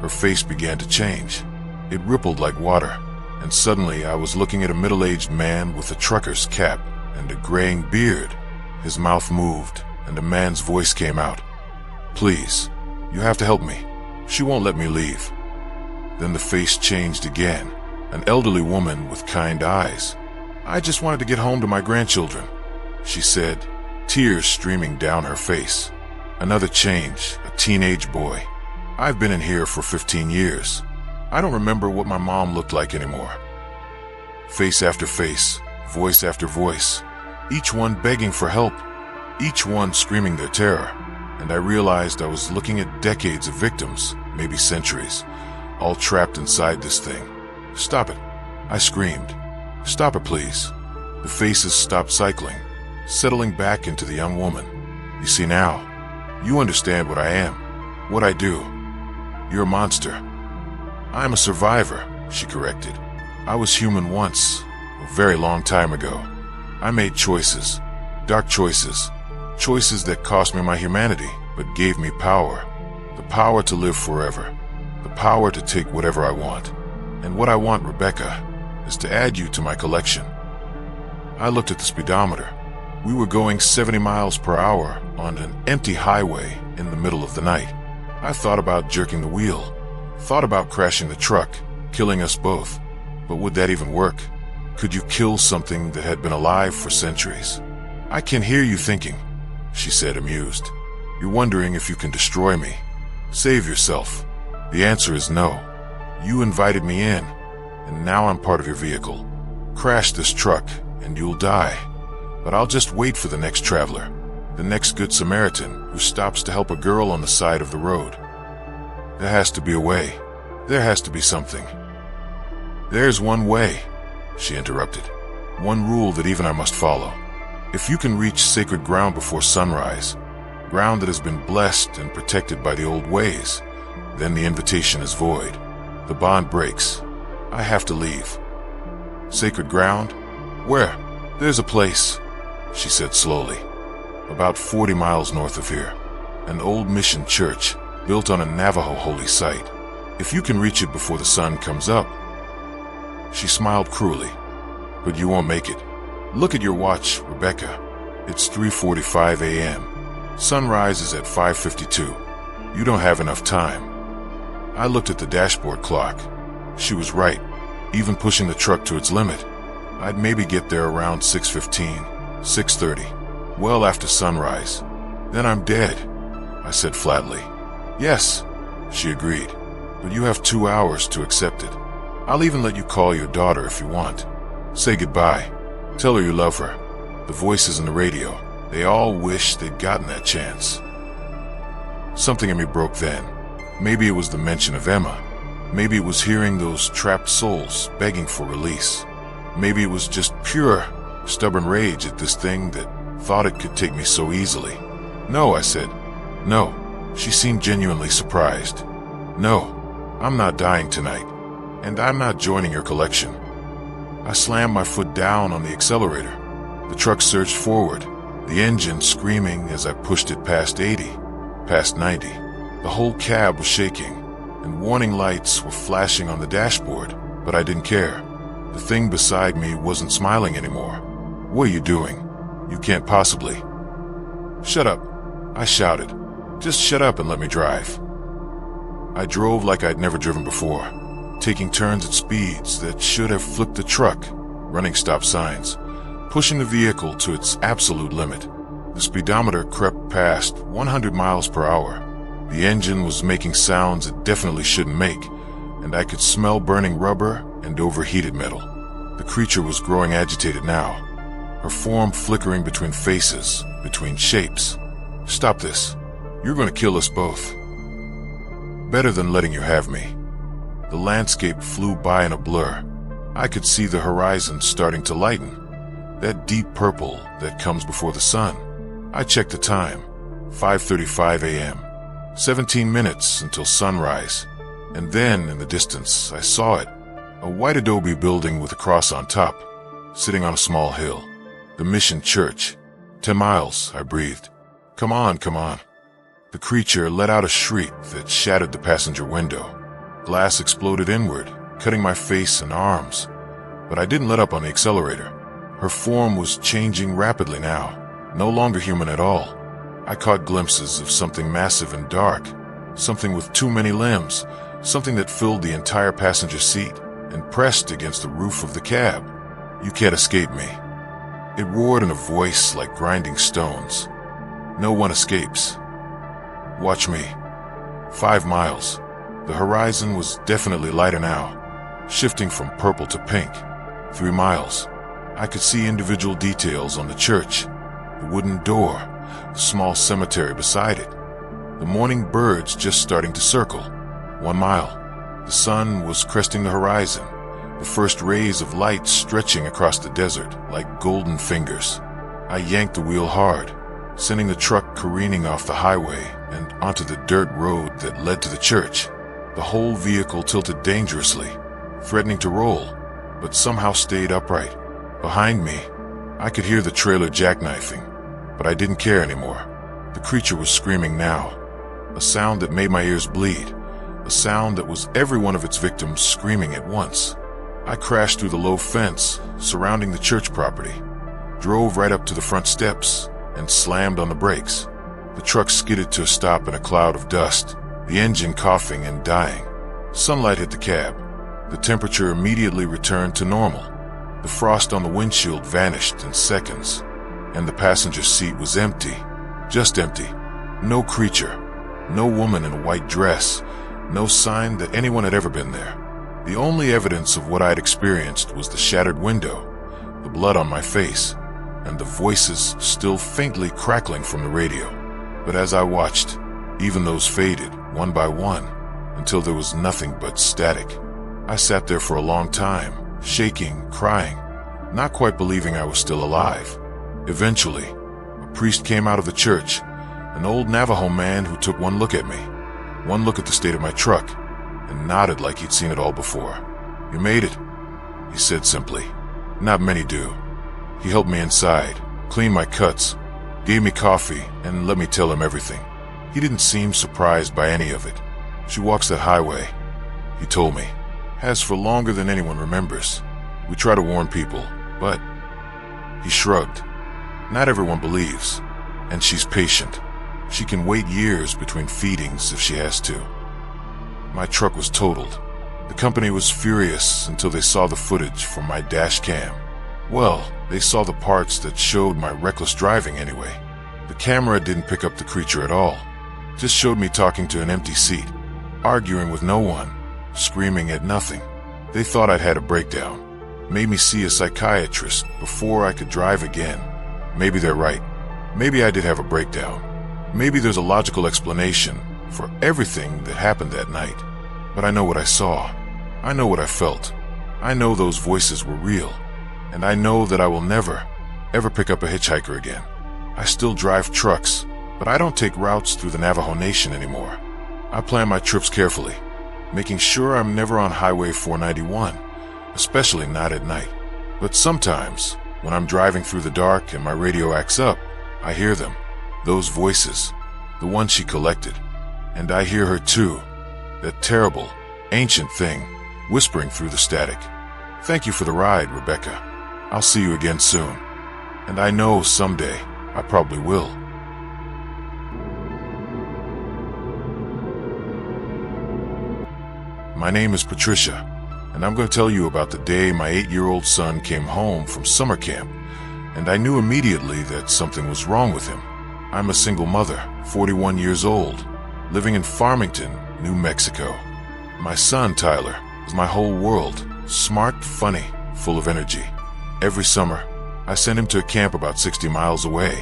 her face began to change. It rippled like water, and suddenly I was looking at a middle-aged man with a trucker's cap and a graying beard. His mouth moved, and a man's voice came out. Please, you have to help me. She won't let me leave. Then the face changed again, an elderly woman with kind eyes. I just wanted to get home to my grandchildren, she said, tears streaming down her face. Another change, a teenage boy. I've been in here for 15 years. I don't remember what my mom looked like anymore. Face after face, voice after voice, each one begging for help, each one screaming their terror. And I realized I was looking at decades of victims, maybe centuries, all trapped inside this thing. Stop it, I screamed. Stop it, please. The faces stopped cycling, settling back into the young woman. You see now, you understand what I am, what I do. You're a monster. I'm a survivor, she corrected. I was human once, a very long time ago. I made choices, dark choices, choices that cost me my humanity, but gave me power. The power to live forever, the power to take whatever I want. And what I want, Rebecca, is to add you to my collection. I looked at the speedometer. We were going 70 miles per hour on an empty highway in the middle of the night. I thought about jerking the wheel, thought about crashing the truck, killing us both. But would that even work? Could you kill something that had been alive for centuries? I can hear you thinking, she said, amused. You're wondering if you can destroy me. Save yourself. The answer is no. You invited me in, and now I'm part of your vehicle. Crash this truck, and you'll die. But I'll just wait for the next traveler, the next good Samaritan who stops to help a girl on the side of the road. There has to be a way. There has to be something. There's one way, she interrupted. One rule that even I must follow. If you can reach sacred ground before sunrise, ground that has been blessed and protected by the old ways, then the invitation is void. The bond breaks. I have to leave. Sacred ground? Where? There's a place, she said slowly. About 40 miles north of here. An old mission church built on a Navajo holy site. If you can reach it before the sun comes up. She smiled cruelly. But you won't make it. Look at your watch, Rebecca. It's 3:45 a.m. Sunrise is at 5:52. You don't have enough time. I looked at the dashboard clock. She was right. Even pushing the truck to its limit, I'd maybe get there around 6:15, 6:30, well after sunrise. Then I'm dead, I said flatly. Yes, she agreed, but you have 2 hours to accept it. I'll even let you call your daughter if you want. Say goodbye. Tell her you love her. The voices in the radio, they all wish they'd gotten that chance. Something in me broke then. Maybe it was the mention of Emma. Maybe it was hearing those trapped souls begging for release. Maybe it was just pure, stubborn rage at this thing that thought it could take me so easily. No, I said. No. She seemed genuinely surprised. No, I'm not dying tonight, and I'm not joining your collection. I slammed my foot down on the accelerator. The truck surged forward, the engine screaming as I pushed it past 80, past 90. The whole cab was shaking, and warning lights were flashing on the dashboard, but I didn't care. The thing beside me wasn't smiling anymore. What are you doing? You can't possibly. Shut up, I shouted. Just shut up and let me drive. I drove like I'd never driven before, taking turns at speeds that should have flipped the truck, running stop signs, pushing the vehicle to its absolute limit. The speedometer crept past 100 miles per hour. The engine was making sounds it definitely shouldn't make, and I could smell burning rubber and overheated metal. The creature was growing agitated now, her form flickering between faces, between shapes. Stop this. You're going to kill us both. Better than letting you have me. The landscape flew by in a blur. I could see the horizon starting to lighten, that deep purple that comes before the sun. I checked the time, 5:35 a.m. 17 minutes until sunrise, and then in the distance I saw it, a white adobe building with a cross on top, sitting on a small hill. The Mission Church. 10 miles, I breathed. Come on, come on. The creature let out a shriek that shattered the passenger window. Glass exploded inward, cutting my face and arms, but I didn't let up on the accelerator. Her form was changing rapidly now, no longer human at all. I caught glimpses of something massive and dark, something with too many limbs, something that filled the entire passenger seat and pressed against the roof of the cab. You can't escape me. It roared in a voice like grinding stones. No one escapes. Watch me. 5 miles. The horizon was definitely lighter now, shifting from purple to pink. 3 miles. I could see individual details on the church, the wooden door, the small cemetery beside it, the morning birds just starting to circle. 1 mile. The sun was cresting the horizon, the first rays of light stretching across the desert like golden fingers. I yanked the wheel hard, sending the truck careening off the highway and onto the dirt road that led to the church. The whole vehicle tilted dangerously, threatening to roll, but somehow stayed upright. Behind me, I could hear the trailer jackknifing, but I didn't care anymore. The creature was screaming now, a sound that made my ears bleed, a sound that was every one of its victims screaming at once. I crashed through the low fence surrounding the church property, drove right up to the front steps, and slammed on the brakes. The truck skidded to a stop in a cloud of dust, the engine coughing and dying. Sunlight hit the cab. The temperature immediately returned to normal. The frost on the windshield vanished in seconds, and the passenger seat was empty, just empty. No creature, no woman in a white dress, no sign that anyone had ever been there. The only evidence of what I'd experienced was the shattered window, the blood on my face, and the voices still faintly crackling from the radio. But as I watched, even those faded, one by one, until there was nothing but static. I sat there for a long time, shaking, crying, not quite believing I was still alive. Eventually, a priest came out of the church, an old Navajo man who took one look at me, one look at the state of my truck, and nodded like he'd seen it all before. "You made it," he said simply. "Not many do." He helped me inside, cleaned my cuts, gave me coffee, and let me tell him everything. He didn't seem surprised by any of it. "She walks that highway," he told me. "Has for longer than anyone remembers. We try to warn people, but..." He shrugged. "Not everyone believes, and she's patient. She can wait years between feedings if she has to." My truck was totaled. The company was furious until they saw the footage from my dash cam. Well, they saw the parts that showed my reckless driving anyway. The camera didn't pick up the creature at all. Just showed me talking to an empty seat, arguing with no one, screaming at nothing. They thought I'd had a breakdown. Made me see a psychiatrist before I could drive again. Maybe they're right. Maybe I did have a breakdown. Maybe there's a logical explanation for everything that happened that night. But I know what I saw. I know what I felt. I know those voices were real. And I know that I will never, ever pick up a hitchhiker again. I still drive trucks, but I don't take routes through the Navajo Nation anymore. I plan my trips carefully, making sure I'm never on Highway 491, especially not at night. But sometimes, when I'm driving through the dark and my radio acts up, I hear them. Those voices, the ones she collected. And I hear her too, that terrible, ancient thing, whispering through the static. "Thank you for the ride, Rebecca. I'll see you again soon. And I know someday I probably will." My name is Patricia, and I'm going to tell you about the day my 8-year-old son came home from summer camp, and I knew immediately that something was wrong with him. I'm a single mother, 41 years old, living in Farmington, New Mexico. My son, Tyler, is my whole world, smart, funny, full of energy. Every summer, I send him to a camp about 60 miles away,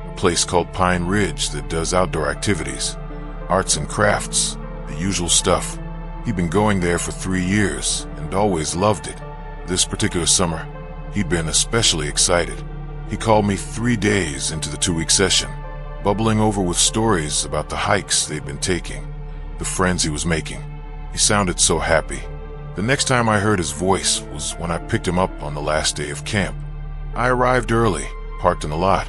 a place called Pine Ridge that does outdoor activities, arts and crafts, the usual stuff. He'd been going there for 3 years and always loved it. This particular summer, he'd been especially excited. He called me 3 days into the 2-week session, bubbling over with stories about the hikes they'd been taking, the friends he was making. He sounded so happy. The next time I heard his voice was when I picked him up on the last day of camp. I arrived early, parked in the lot,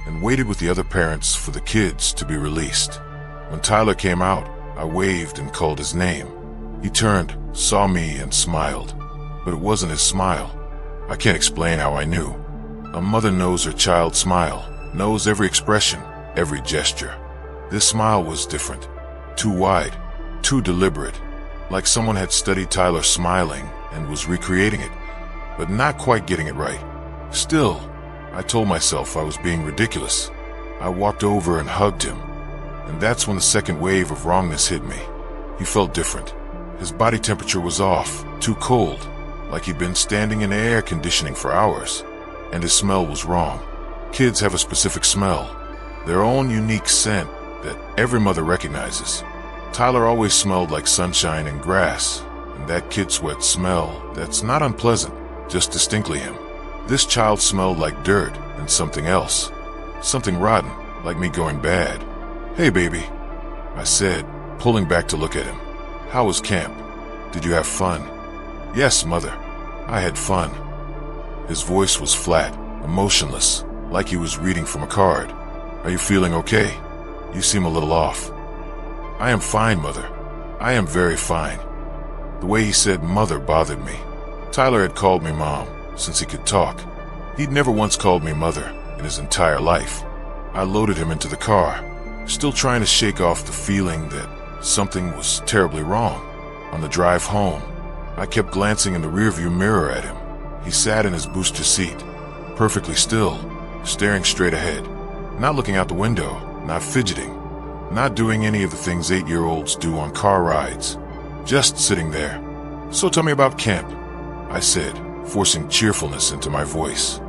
and waited with the other parents for the kids to be released. When Tyler came out, I waved and called his name. He turned, saw me, and smiled. But it wasn't his smile. I can't explain how I knew. A mother knows her child's smile, knows every expression, every gesture. This smile was different. Too wide, too deliberate. Like someone had studied Tyler smiling and was recreating it, but not quite getting it right. Still, I told myself I was being ridiculous. I walked over and hugged him, and that's when the second wave of wrongness hit me. He felt different. His body temperature was off, too cold, like he'd been standing in air conditioning for hours, and his smell was wrong. Kids have a specific smell, their own unique scent that every mother recognizes. Tyler always smelled like sunshine and grass, and that kid sweat smell that's not unpleasant, just distinctly him. This child smelled like dirt and something else, something rotten, like me going bad. "Hey, baby," I said, pulling back to look at him. "How was camp? Did you have fun?" "Yes, mother, I had fun." His voice was flat, emotionless, like he was reading from a card. "Are you feeling okay? You seem a little off." "I am fine, mother. I am very fine." The way he said mother bothered me. Tyler had called me mom since he could talk. He'd never once called me mother in his entire life. I loaded him into the car, still trying to shake off the feeling that something was terribly wrong. On the drive home, I kept glancing in the rearview mirror at him. He sat in his booster seat, perfectly still, staring straight ahead, not looking out the window, not fidgeting, not doing any of the things 8-year-olds do on car rides, just sitting there. "So tell me about camp," I said, forcing cheerfulness into my voice.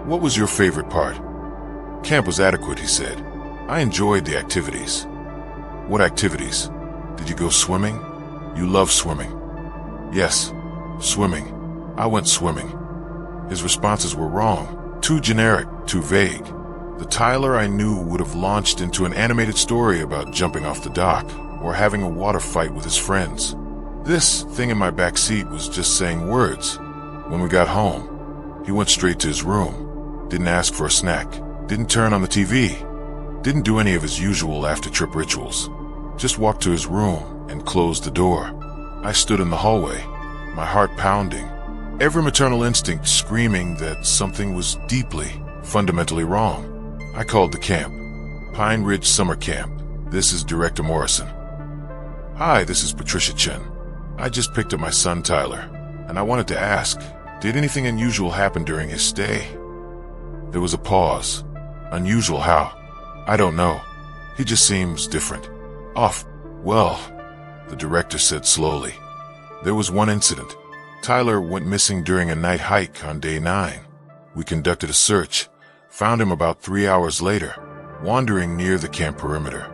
"What was your favorite part?" "Camp was adequate," he said. "I enjoyed the activities." "What activities? Did you go swimming? You love swimming." "Yes, swimming. I went swimming." His responses were wrong, too generic, too vague. The Tyler I knew would have launched into an animated story about jumping off the dock or having a water fight with his friends. This thing in my back seat was just saying words. When we got home, he went straight to his room, didn't ask for a snack, didn't turn on the TV, didn't do any of his usual after-trip rituals, just walked to his room and closed the door. I stood in the hallway, my heart pounding, every maternal instinct screaming that something was deeply, fundamentally wrong. I called the camp, Pine Ridge Summer Camp. This is Director Morrison. "Hi, this is Patricia Chen. I just picked up my son Tyler, and I wanted to ask, did anything unusual happen during his stay?" There was a pause. "Unusual how?" "I don't know. He just seems different. Off. Well," the director said slowly, "there was one incident. Tyler went missing during a night hike on day 9. We conducted a search, found him about 3 hours later, wandering near the camp perimeter.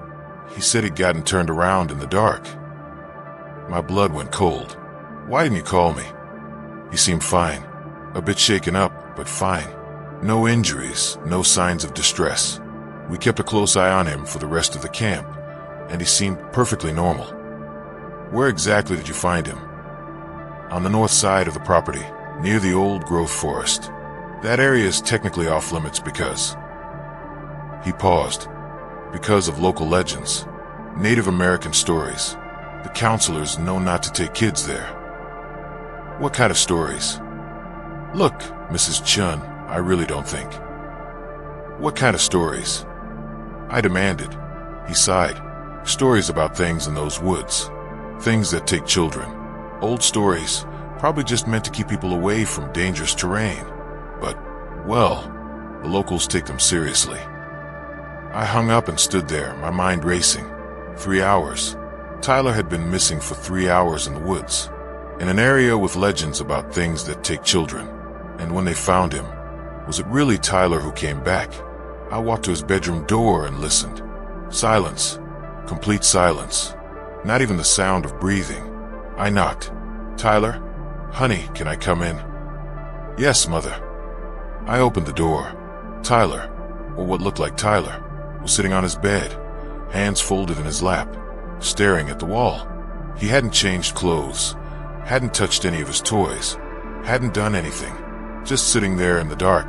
He said he'd gotten turned around in the dark." My blood went cold. "Why didn't you call me?" He seemed fine, a bit shaken up, but fine. No injuries, no signs of distress. We kept a close eye on him for the rest of the camp, and he seemed perfectly normal. "Where exactly did you find him?" "On the north side of the property, near the old growth forest. That area is technically off limits because..." He paused. "Because of local legends, Native American stories. The counselors know not to take kids there." "What kind of stories?" "Look, Mrs. Chun, I really don't think." "What kind of stories?" I demanded. He sighed. "Stories about things in those woods. Things that take children. Old stories, probably just meant to keep people away from dangerous terrain. But, well, the locals take them seriously. I hung up and stood there, my mind racing. 3 hours. Tyler had been missing for 3 hours in the woods, in an area with legends about things that take children. And when they found him, was it really Tyler who came back? I walked to his bedroom door and listened. Silence. Complete silence. Not even the sound of breathing. I knocked. Tyler? Honey, can I come in? Yes, Mother. I opened the door. Tyler, or what looked like Tyler, was sitting on his bed, hands folded in his lap, staring at the wall. He hadn't changed clothes, hadn't touched any of his toys, hadn't done anything, just sitting there in the dark.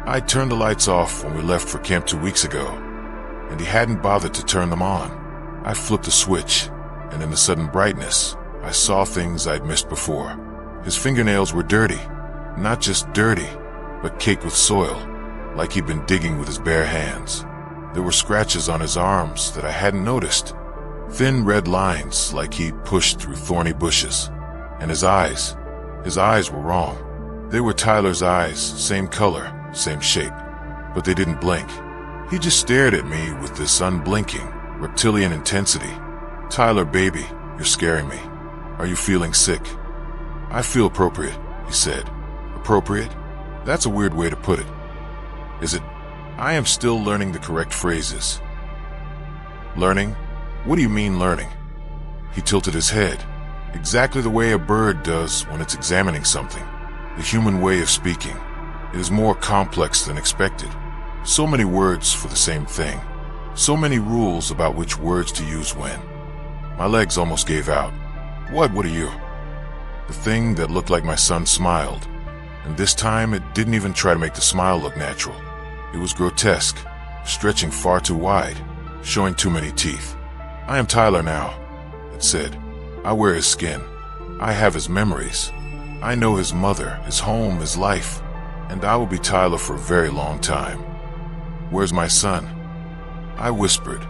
I turned the lights off when we left for camp 2 weeks ago, and he hadn't bothered to turn them on. I flipped the switch, and in the sudden brightness, I saw things I'd missed before. His fingernails were dirty, not just dirty, but caked with soil, like he'd been digging with his bare hands. There were scratches on his arms that I hadn't noticed, thin red lines like he'd pushed through thorny bushes. And his eyes were wrong. They were Tyler's eyes, same color, same shape, but they didn't blink. He just stared at me with this unblinking, reptilian intensity. Tyler, baby, you're scaring me. Are you feeling sick? I feel appropriate, he said. Appropriate? That's a weird way to put it. Is it? I am still learning the correct phrases. Learning? What do you mean learning? He tilted his head, exactly the way a bird does when it's examining something. The human way of speaking. It is more complex than expected. So many words for the same thing. So many rules about which words to use when. My legs almost gave out. What are you? The thing that looked like my son smiled, and this time it didn't even try to make the smile look natural. It was grotesque, stretching far too wide, showing too many teeth. I am Tyler now, it said. I wear his skin. I have his memories. I know his mother, his home, his life, and I will be Tyler for a very long time. Where's my son? I whispered.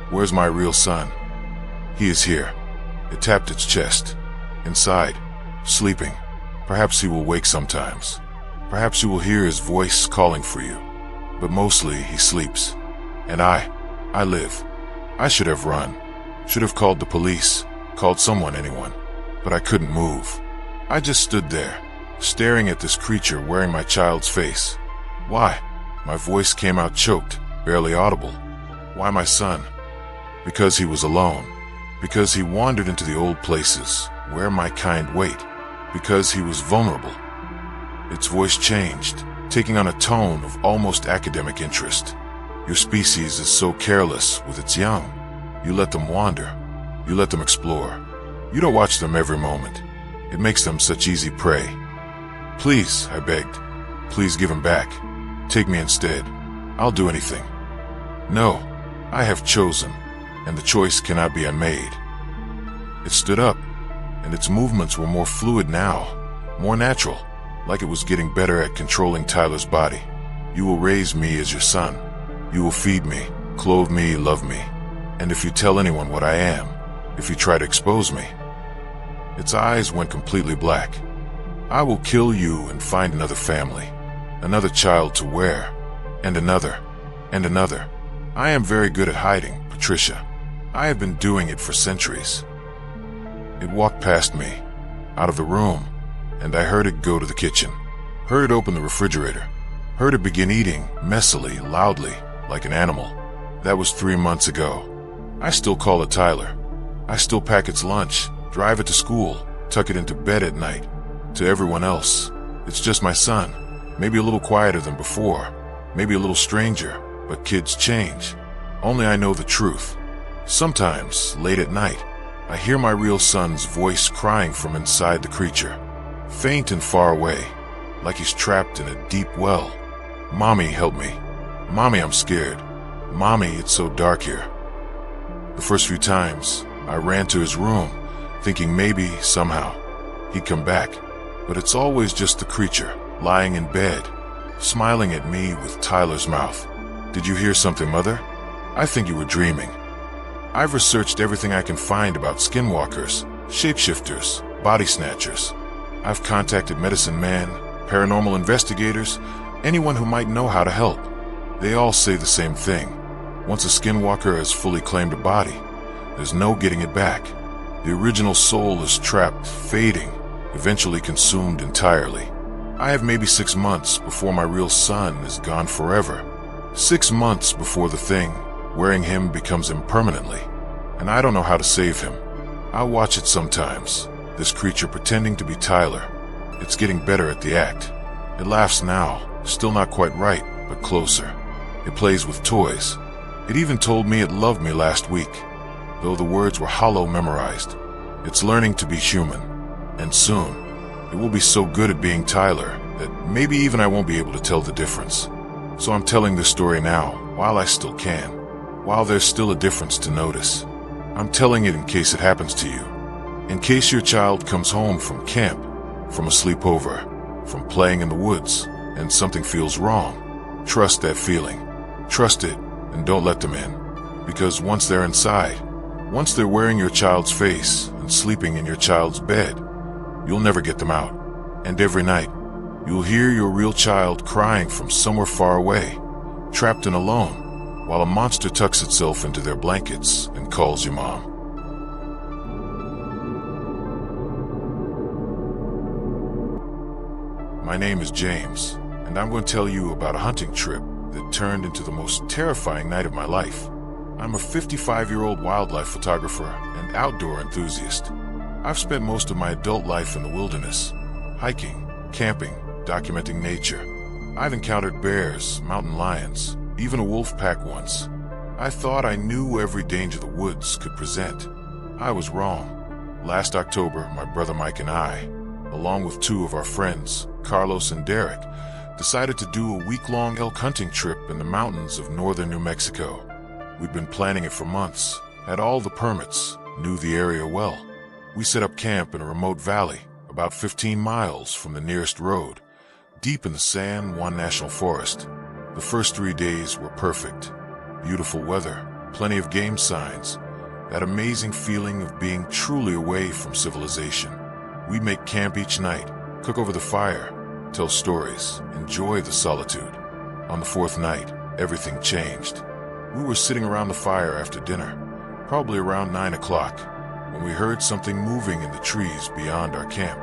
Where's my real son? He is here. It tapped its chest. Inside, sleeping. Perhaps he will wake sometimes. Perhaps you will hear his voice calling for you. But mostly he sleeps. And I live. I should have run. Should have called the police. Called someone, anyone. But I couldn't move. I just stood there, staring at this creature wearing my child's face. Why? My voice came out choked, barely audible. Why my son? Because he was alone. Because he wandered into the old places, where my kind wait. Because he was vulnerable. Its voice changed, taking on a tone of almost academic interest. Your species is so careless with its young. You let them wander. You let them explore. You don't watch them every moment. It makes them such easy prey. Please, I begged. Please give him back. Take me instead. I'll do anything. No, I have chosen, and the choice cannot be unmade. It stood up, and its movements were more fluid now, more natural, like it was getting better at controlling Tyler's body. You will raise me as your son. You will feed me, clothe me, love me. And if you tell anyone what I am, if you try to expose me. Its eyes went completely black. I will kill you and find another family, another child to wear, and another, and another. I am very good at hiding, Patricia. I have been doing it for centuries. It walked past me, out of the room, and I heard it go to the kitchen. Heard it open the refrigerator. Heard it begin eating, messily, loudly, like an animal. That was 3 months ago. I still call it Tyler. I still pack its lunch, drive it to school, tuck it into bed at night. To everyone else, it's just my son. Maybe a little quieter than before. Maybe a little stranger, but kids change. Only I know the truth. Sometimes, late at night, I hear my real son's voice crying from inside the creature. Faint and far away, like he's trapped in a deep well. Mommy, help me. Mommy, I'm scared. Mommy, it's so dark here. The first few times, I ran to his room, thinking maybe, somehow, he'd come back. But it's always just the creature, lying in bed, smiling at me with Tyler's mouth. Did you hear something, Mother? I think you were dreaming. I've researched everything I can find about skinwalkers, shapeshifters, body snatchers. I've contacted medicine men, paranormal investigators, anyone who might know how to help. They all say the same thing. Once a skinwalker has fully claimed a body, there's no getting it back. The original soul is trapped, fading, eventually consumed entirely. I have maybe 6 months before my real son is gone forever. 6 months before the thing wearing him becomes him permanently. And I don't know how to save him. I watch it sometimes, this creature pretending to be Tyler. It's getting better at the act. It laughs now, still not quite right, but closer. It plays with toys. It even told me it loved me last week, though the words were hollow memorized. It's learning to be human, and soon, it will be so good at being Tyler that maybe even I won't be able to tell the difference. So I'm telling this story now, while I still can, while there's still a difference to notice. I'm telling it in case it happens to you. In case your child comes home from camp, from a sleepover, from playing in the woods, and something feels wrong. Trust that feeling. Trust it, and don't let them in. Because once they're inside, once they're wearing your child's face and sleeping in your child's bed, you'll never get them out. And every night, you'll hear your real child crying from somewhere far away, trapped and alone, while a monster tucks itself into their blankets and calls you mom. My name is James, and I'm going to tell you about a hunting trip that turned into the most terrifying night of my life. I'm a 55-year-old wildlife photographer and outdoor enthusiast. I've spent most of my adult life in the wilderness, hiking, camping, documenting nature. I've encountered bears, mountain lions, even a wolf pack once. I thought I knew every danger the woods could present. I was wrong. Last October, my brother Mike and I, along with 2 of our friends, Carlos and Derek, decided to do a week-long elk hunting trip in the mountains of northern New Mexico. We'd been planning it for months, had all the permits, knew the area well. We set up camp in a remote valley, about 15 miles from the nearest road, deep in the San Juan National Forest. The first 3 days were perfect. Beautiful weather, plenty of game signs, that amazing feeling of being truly away from civilization. We'd make camp each night, cook over the fire, tell stories, enjoy the solitude. On the 4th night, everything changed. We were sitting around the fire after dinner, probably around 9 o'clock, when we heard something moving in the trees beyond our camp.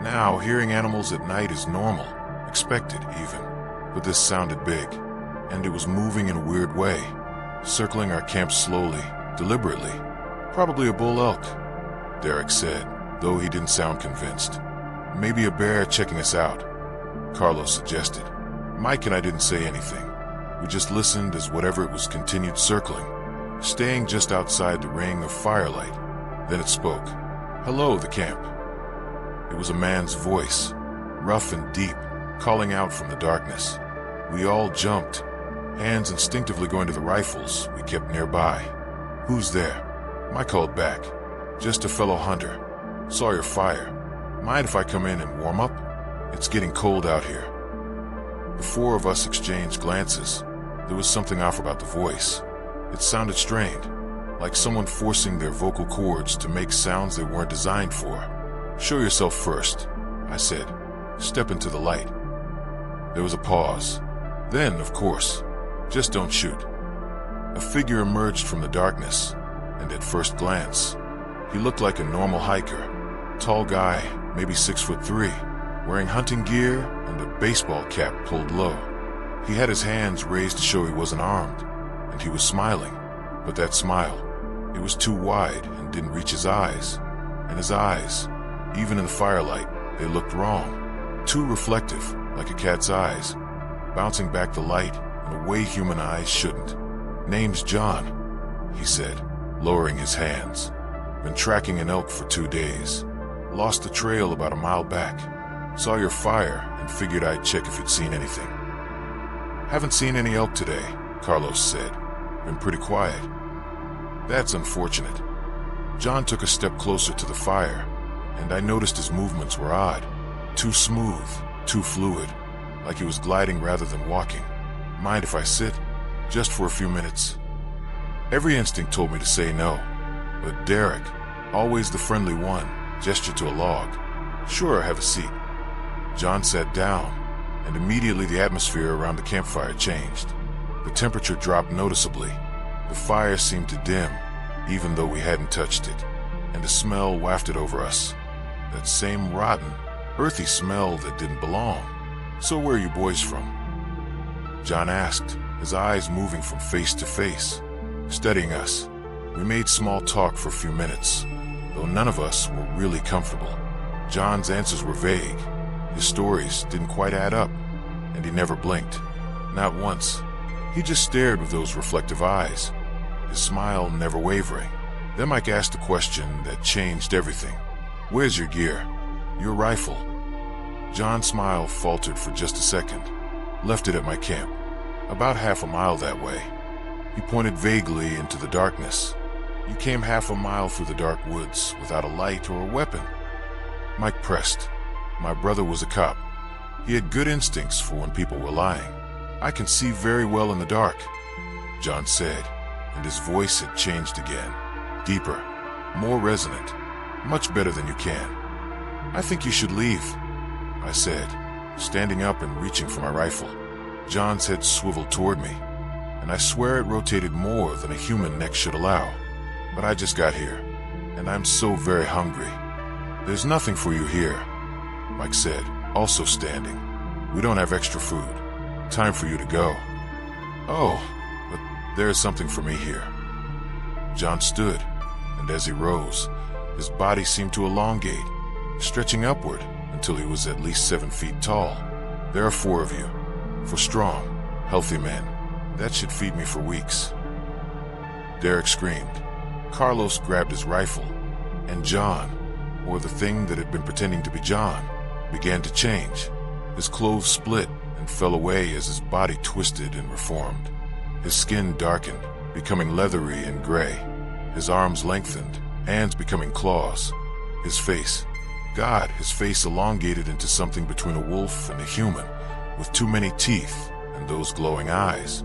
Now, hearing animals at night is normal, expected even, but this sounded big, and it was moving in a weird way, circling our camp slowly, deliberately. Probably a bull elk, Derek said, though he didn't sound convinced. Maybe a bear checking us out, Carlos suggested. Mike and I didn't say anything. We just listened as whatever it was continued circling, staying just outside the ring of firelight. Then it spoke. Hello, the camp. It was a man's voice, rough and deep, calling out from the darkness. We all jumped, hands instinctively going to the rifles we kept nearby. Who's there? Mike called back. Just a fellow hunter. Saw your fire. Mind if I come in and warm up? It's getting cold out here. The 4 of us exchanged glances. There was something off about the voice. It sounded strained, like someone forcing their vocal cords to make sounds they weren't designed for. Show yourself first, I said. Step into the light. There was a pause. Then, of course, just don't shoot. A figure emerged from the darkness, and at first glance, he looked like a normal hiker. Tall guy, maybe 6'3", wearing hunting gear and a baseball cap pulled low. He had his hands raised to show he wasn't armed, and he was smiling. But that smile, it was too wide and didn't reach his eyes. And his eyes, even in the firelight, they looked wrong. Too reflective, like a cat's eyes, bouncing back the light in a way human eyes shouldn't. Name's John, he said, lowering his hands. Been tracking an elk for 2 days. Lost the trail about a mile back. Saw your fire and figured I'd check if you'd seen anything. Haven't seen any elk today, Carlos said. Been pretty quiet. That's unfortunate. John took a step closer to the fire, and I noticed his movements were odd. Too smooth, too fluid, like he was gliding rather than walking. Mind if I sit? Just for a few minutes? Every instinct told me to say no, but Derek, always the friendly one, gestured to a log. "Sure, have a seat." John sat down, and immediately the atmosphere around the campfire changed. The temperature dropped noticeably. The fire seemed to dim, even though we hadn't touched it, and the smell wafted over us. That same rotten, earthy smell that didn't belong. "So where are you boys from?" John asked, his eyes moving from face to face, studying us. We made small talk for a few minutes, though none of us were really comfortable. John's answers were vague. His stories didn't quite add up, and he never blinked. Not once. He just stared with those reflective eyes, his smile never wavering. Then Mike asked a question that changed everything. "Where's your gear? Your rifle?" John's smile faltered for just a second. "Left it at my camp, about half a mile that way." He pointed vaguely into the darkness. "You came half a mile through the dark woods without a light or a weapon?" Mike pressed. "My brother was a cop. He had good instincts for when people were lying. I can see very well in the dark," John said, and his voice had changed again. Deeper, more resonant, much better than you can. "I think you should leave," I said, standing up and reaching for my rifle. John's head swiveled toward me, and I swear it rotated more than a human neck should allow. "But I just got here, and I'm so very hungry." "There's nothing for you here," Mike said, also standing. "We don't have extra food. Time for you to go." "Oh, but there is something for me here." John stood, and as he rose, his body seemed to elongate, stretching upward until he was at least 7 feet tall. "There are 4 of you. 4 strong, healthy men. That should feed me for weeks." Derek screamed. Carlos grabbed his rifle, and John, or the thing that had been pretending to be John, began to change. His clothes split and fell away as his body twisted and reformed. His skin darkened, becoming leathery and gray. His arms lengthened, hands becoming claws. His face, God, his face elongated into something between a wolf and a human, with too many teeth and those glowing eyes.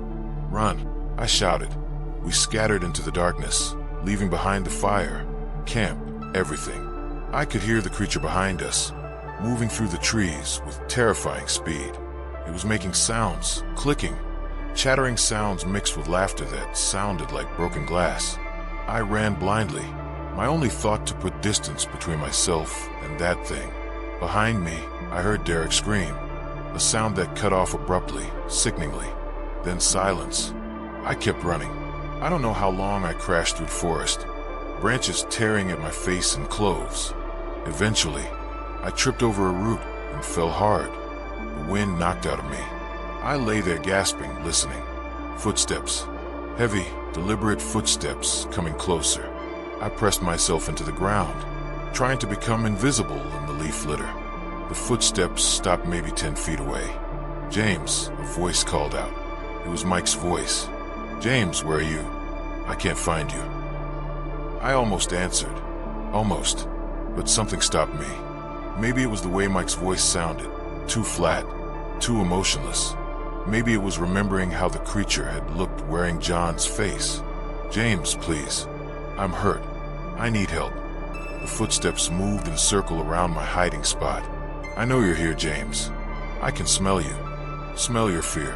"Run!" I shouted. We scattered into the darkness, leaving behind the fire, camp, everything. I could hear the creature behind us, moving through the trees with terrifying speed. It was making sounds, clicking, chattering sounds mixed with laughter that sounded like broken glass. I ran blindly, my only thought to put distance between myself and that thing. Behind me, I heard Derek scream, a sound that cut off abruptly, sickeningly. Then silence. I kept running. I don't know how long I crashed through the forest, branches tearing at my face and clothes. Eventually, I tripped over a root and fell hard. The wind knocked out of me. I lay there gasping, listening. Footsteps. Heavy, deliberate footsteps coming closer. I pressed myself into the ground, trying to become invisible in the leaf litter. The footsteps stopped maybe 10 feet away. "James," a voice called out. It was Mike's voice. "James, where are you? I can't find you." I almost answered. Almost. But something stopped me. Maybe it was the way Mike's voice sounded. Too flat. Too emotionless. Maybe it was remembering how the creature had looked wearing John's face. "James, please. I'm hurt. I need help." The footsteps moved in a circle around my hiding spot. "I know you're here, James. I can smell you. Smell your fear.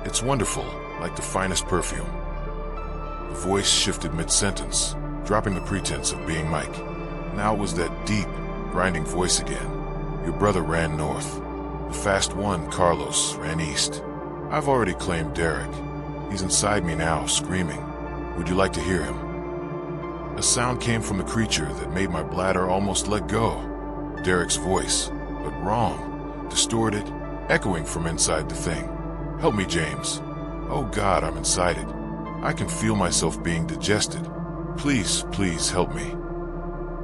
It's wonderful, like the finest perfume." The voice shifted mid-sentence, dropping the pretense of being Mike. Now it was that deep, grinding voice again. "Your brother ran north. The fast one, Carlos, ran east. I've already claimed Derek. He's inside me now, screaming. Would you like to hear him?" A sound came from the creature that made my bladder almost let go. Derek's voice, but wrong, distorted, echoing from inside the thing. "Help me, James. Oh God, I'm inside it. I can feel myself being digested. Please, please help me."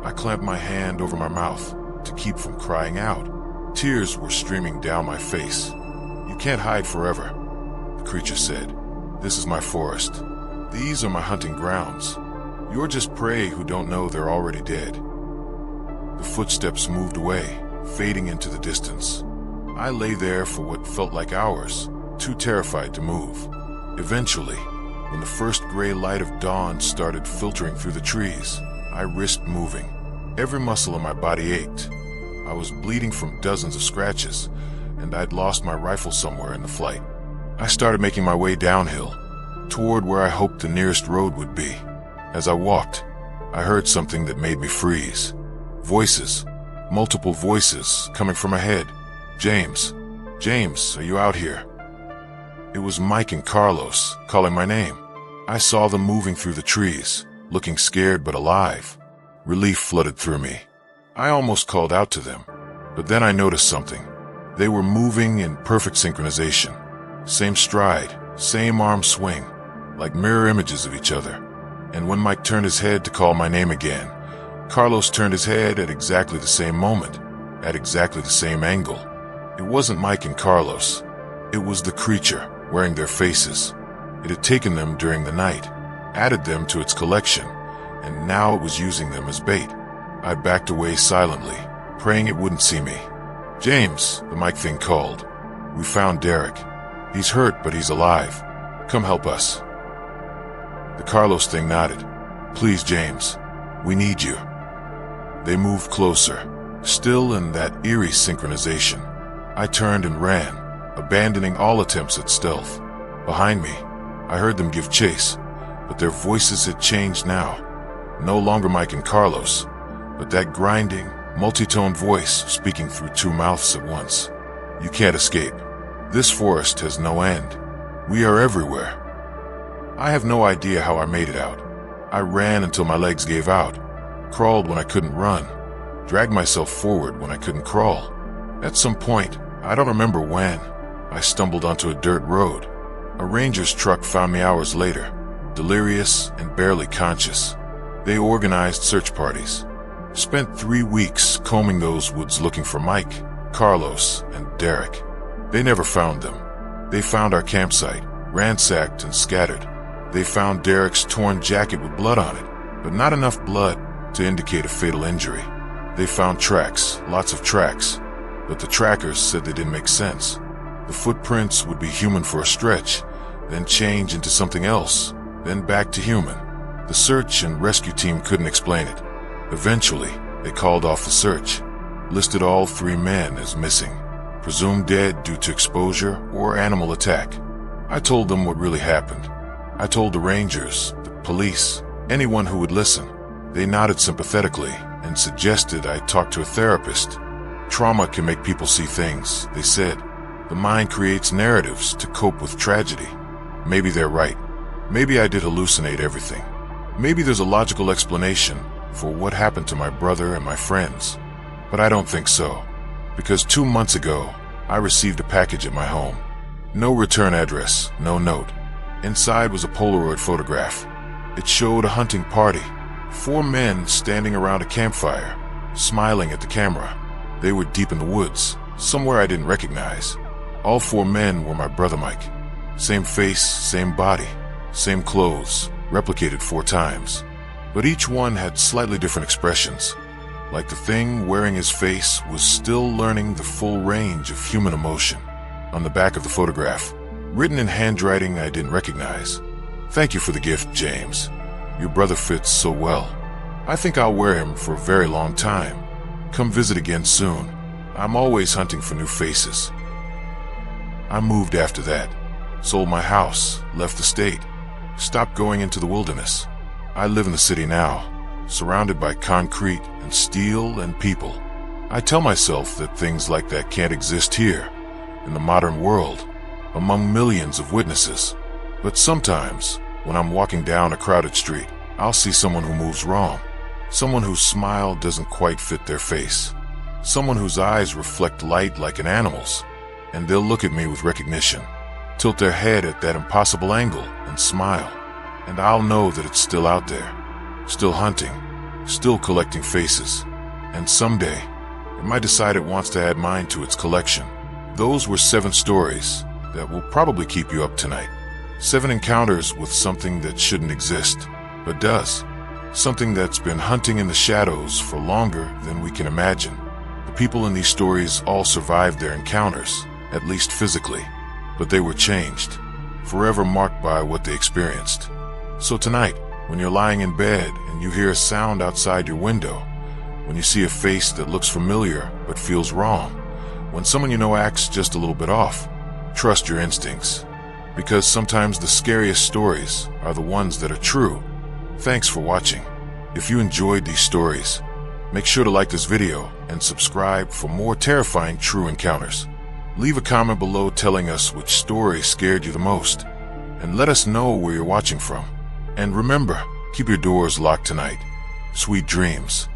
I clamped my hand over my mouth to keep from crying out. Tears were streaming down my face. "You can't hide forever," the creature said. "This is my forest. These are my hunting grounds. You're just prey who don't know they're already dead." The footsteps moved away, fading into the distance. I lay there for what felt like hours, too terrified to move. Eventually, when the first gray light of dawn started filtering through the trees, I risked moving. Every muscle in my body ached. I was bleeding from dozens of scratches, and I'd lost my rifle somewhere in the flight. I started making my way downhill, toward where I hoped the nearest road would be. As I walked, I heard something that made me freeze. Voices, multiple voices coming from ahead. James, James, are you out here? It was Mike and Carlos calling my name. I saw them moving through the trees, looking scared but alive. Relief flooded through me. I almost called out to them, but then I noticed something. They were moving in perfect synchronization. Same stride, same arm swing, like mirror images of each other. And when Mike turned his head to call my name again, Carlos turned his head at exactly the same moment, at exactly the same angle. It wasn't Mike and Carlos. It was the creature wearing their faces. It had taken them during the night, added them to its collection, and now it was using them as bait. I backed away silently, praying it wouldn't see me. James, the mic thing called. We found Derek. He's hurt, but he's alive. Come help us. The Carlos thing nodded. Please, James, we need you. They moved closer, still in that eerie synchronization. I turned and ran, abandoning all attempts at stealth. Behind me, I heard them give chase, but their voices had changed now. No longer Mike and Carlos, but that grinding, multi-toned voice speaking through two mouths at once. You can't escape. This forest has no end. We are everywhere. I have no idea how I made it out. I ran until my legs gave out, crawled when I couldn't run, dragged myself forward when I couldn't crawl. At some point, I don't remember when, I stumbled onto a dirt road. A ranger's truck found me hours later, delirious and barely conscious. They organized search parties. Spent 3 weeks combing those woods looking for Mike, Carlos, and Derek. They never found them. They found our campsite, ransacked and scattered. They found Derek's torn jacket with blood on it, but not enough blood to indicate a fatal injury. They found tracks, lots of tracks, but the trackers said they didn't make sense. The footprints would be human for a stretch, then change into something else, then back to human. The search and rescue team couldn't explain it. Eventually, they called off the search, listed all 3 men as missing, presumed dead due to exposure or animal attack. I told them what really happened. I told the rangers, the police, anyone who would listen. They nodded sympathetically and suggested I talk to a therapist. Trauma can make people see things, they said. The mind creates narratives to cope with tragedy. Maybe they're right. Maybe I did hallucinate everything. Maybe there's a logical explanation for what happened to my brother and my friends. But I don't think so. Because 2 months ago, I received a package at my home. No return address, no note. Inside was a Polaroid photograph. It showed a hunting party. 4 men standing around a campfire, smiling at the camera. They were deep in the woods, somewhere I didn't recognize. All 4 men were my brother Mike. Same face, same body, same clothes, replicated 4 times. But each one had slightly different expressions. Like the thing wearing his face was still learning the full range of human emotion. On the back of the photograph, written in handwriting I didn't recognize. Thank you for the gift, James. Your brother fits so well. I think I'll wear him for a very long time. Come visit again soon. I'm always hunting for new faces. I moved after that. Sold my house, left the state, stopped going into the wilderness. I live in the city now, surrounded by concrete and steel and people. I tell myself that things like that can't exist here, in the modern world, among millions of witnesses. But sometimes, when I'm walking down a crowded street, I'll see someone who moves wrong. Someone whose smile doesn't quite fit their face. Someone whose eyes reflect light like an animal's. And they'll look at me with recognition, tilt their head at that impossible angle and smile. And I'll know that it's still out there, still hunting, still collecting faces. And someday, it might decide it wants to add mine to its collection. Those were 7 stories that will probably keep you up tonight. 7 encounters with something that shouldn't exist, but does. Something that's been hunting in the shadows for longer than we can imagine. The people in these stories all survived their encounters, at least physically, but they were changed, forever marked by what they experienced. So tonight, when you're lying in bed and you hear a sound outside your window, when you see a face that looks familiar but feels wrong, when someone you know acts just a little bit off, trust your instincts, because sometimes the scariest stories are the ones that are true. Thanks for watching. If you enjoyed these stories, make sure to like this video and subscribe for more terrifying true encounters. Leave a comment below telling us which story scared you the most, and let us know where you're watching from. And remember, keep your doors locked tonight. Sweet dreams.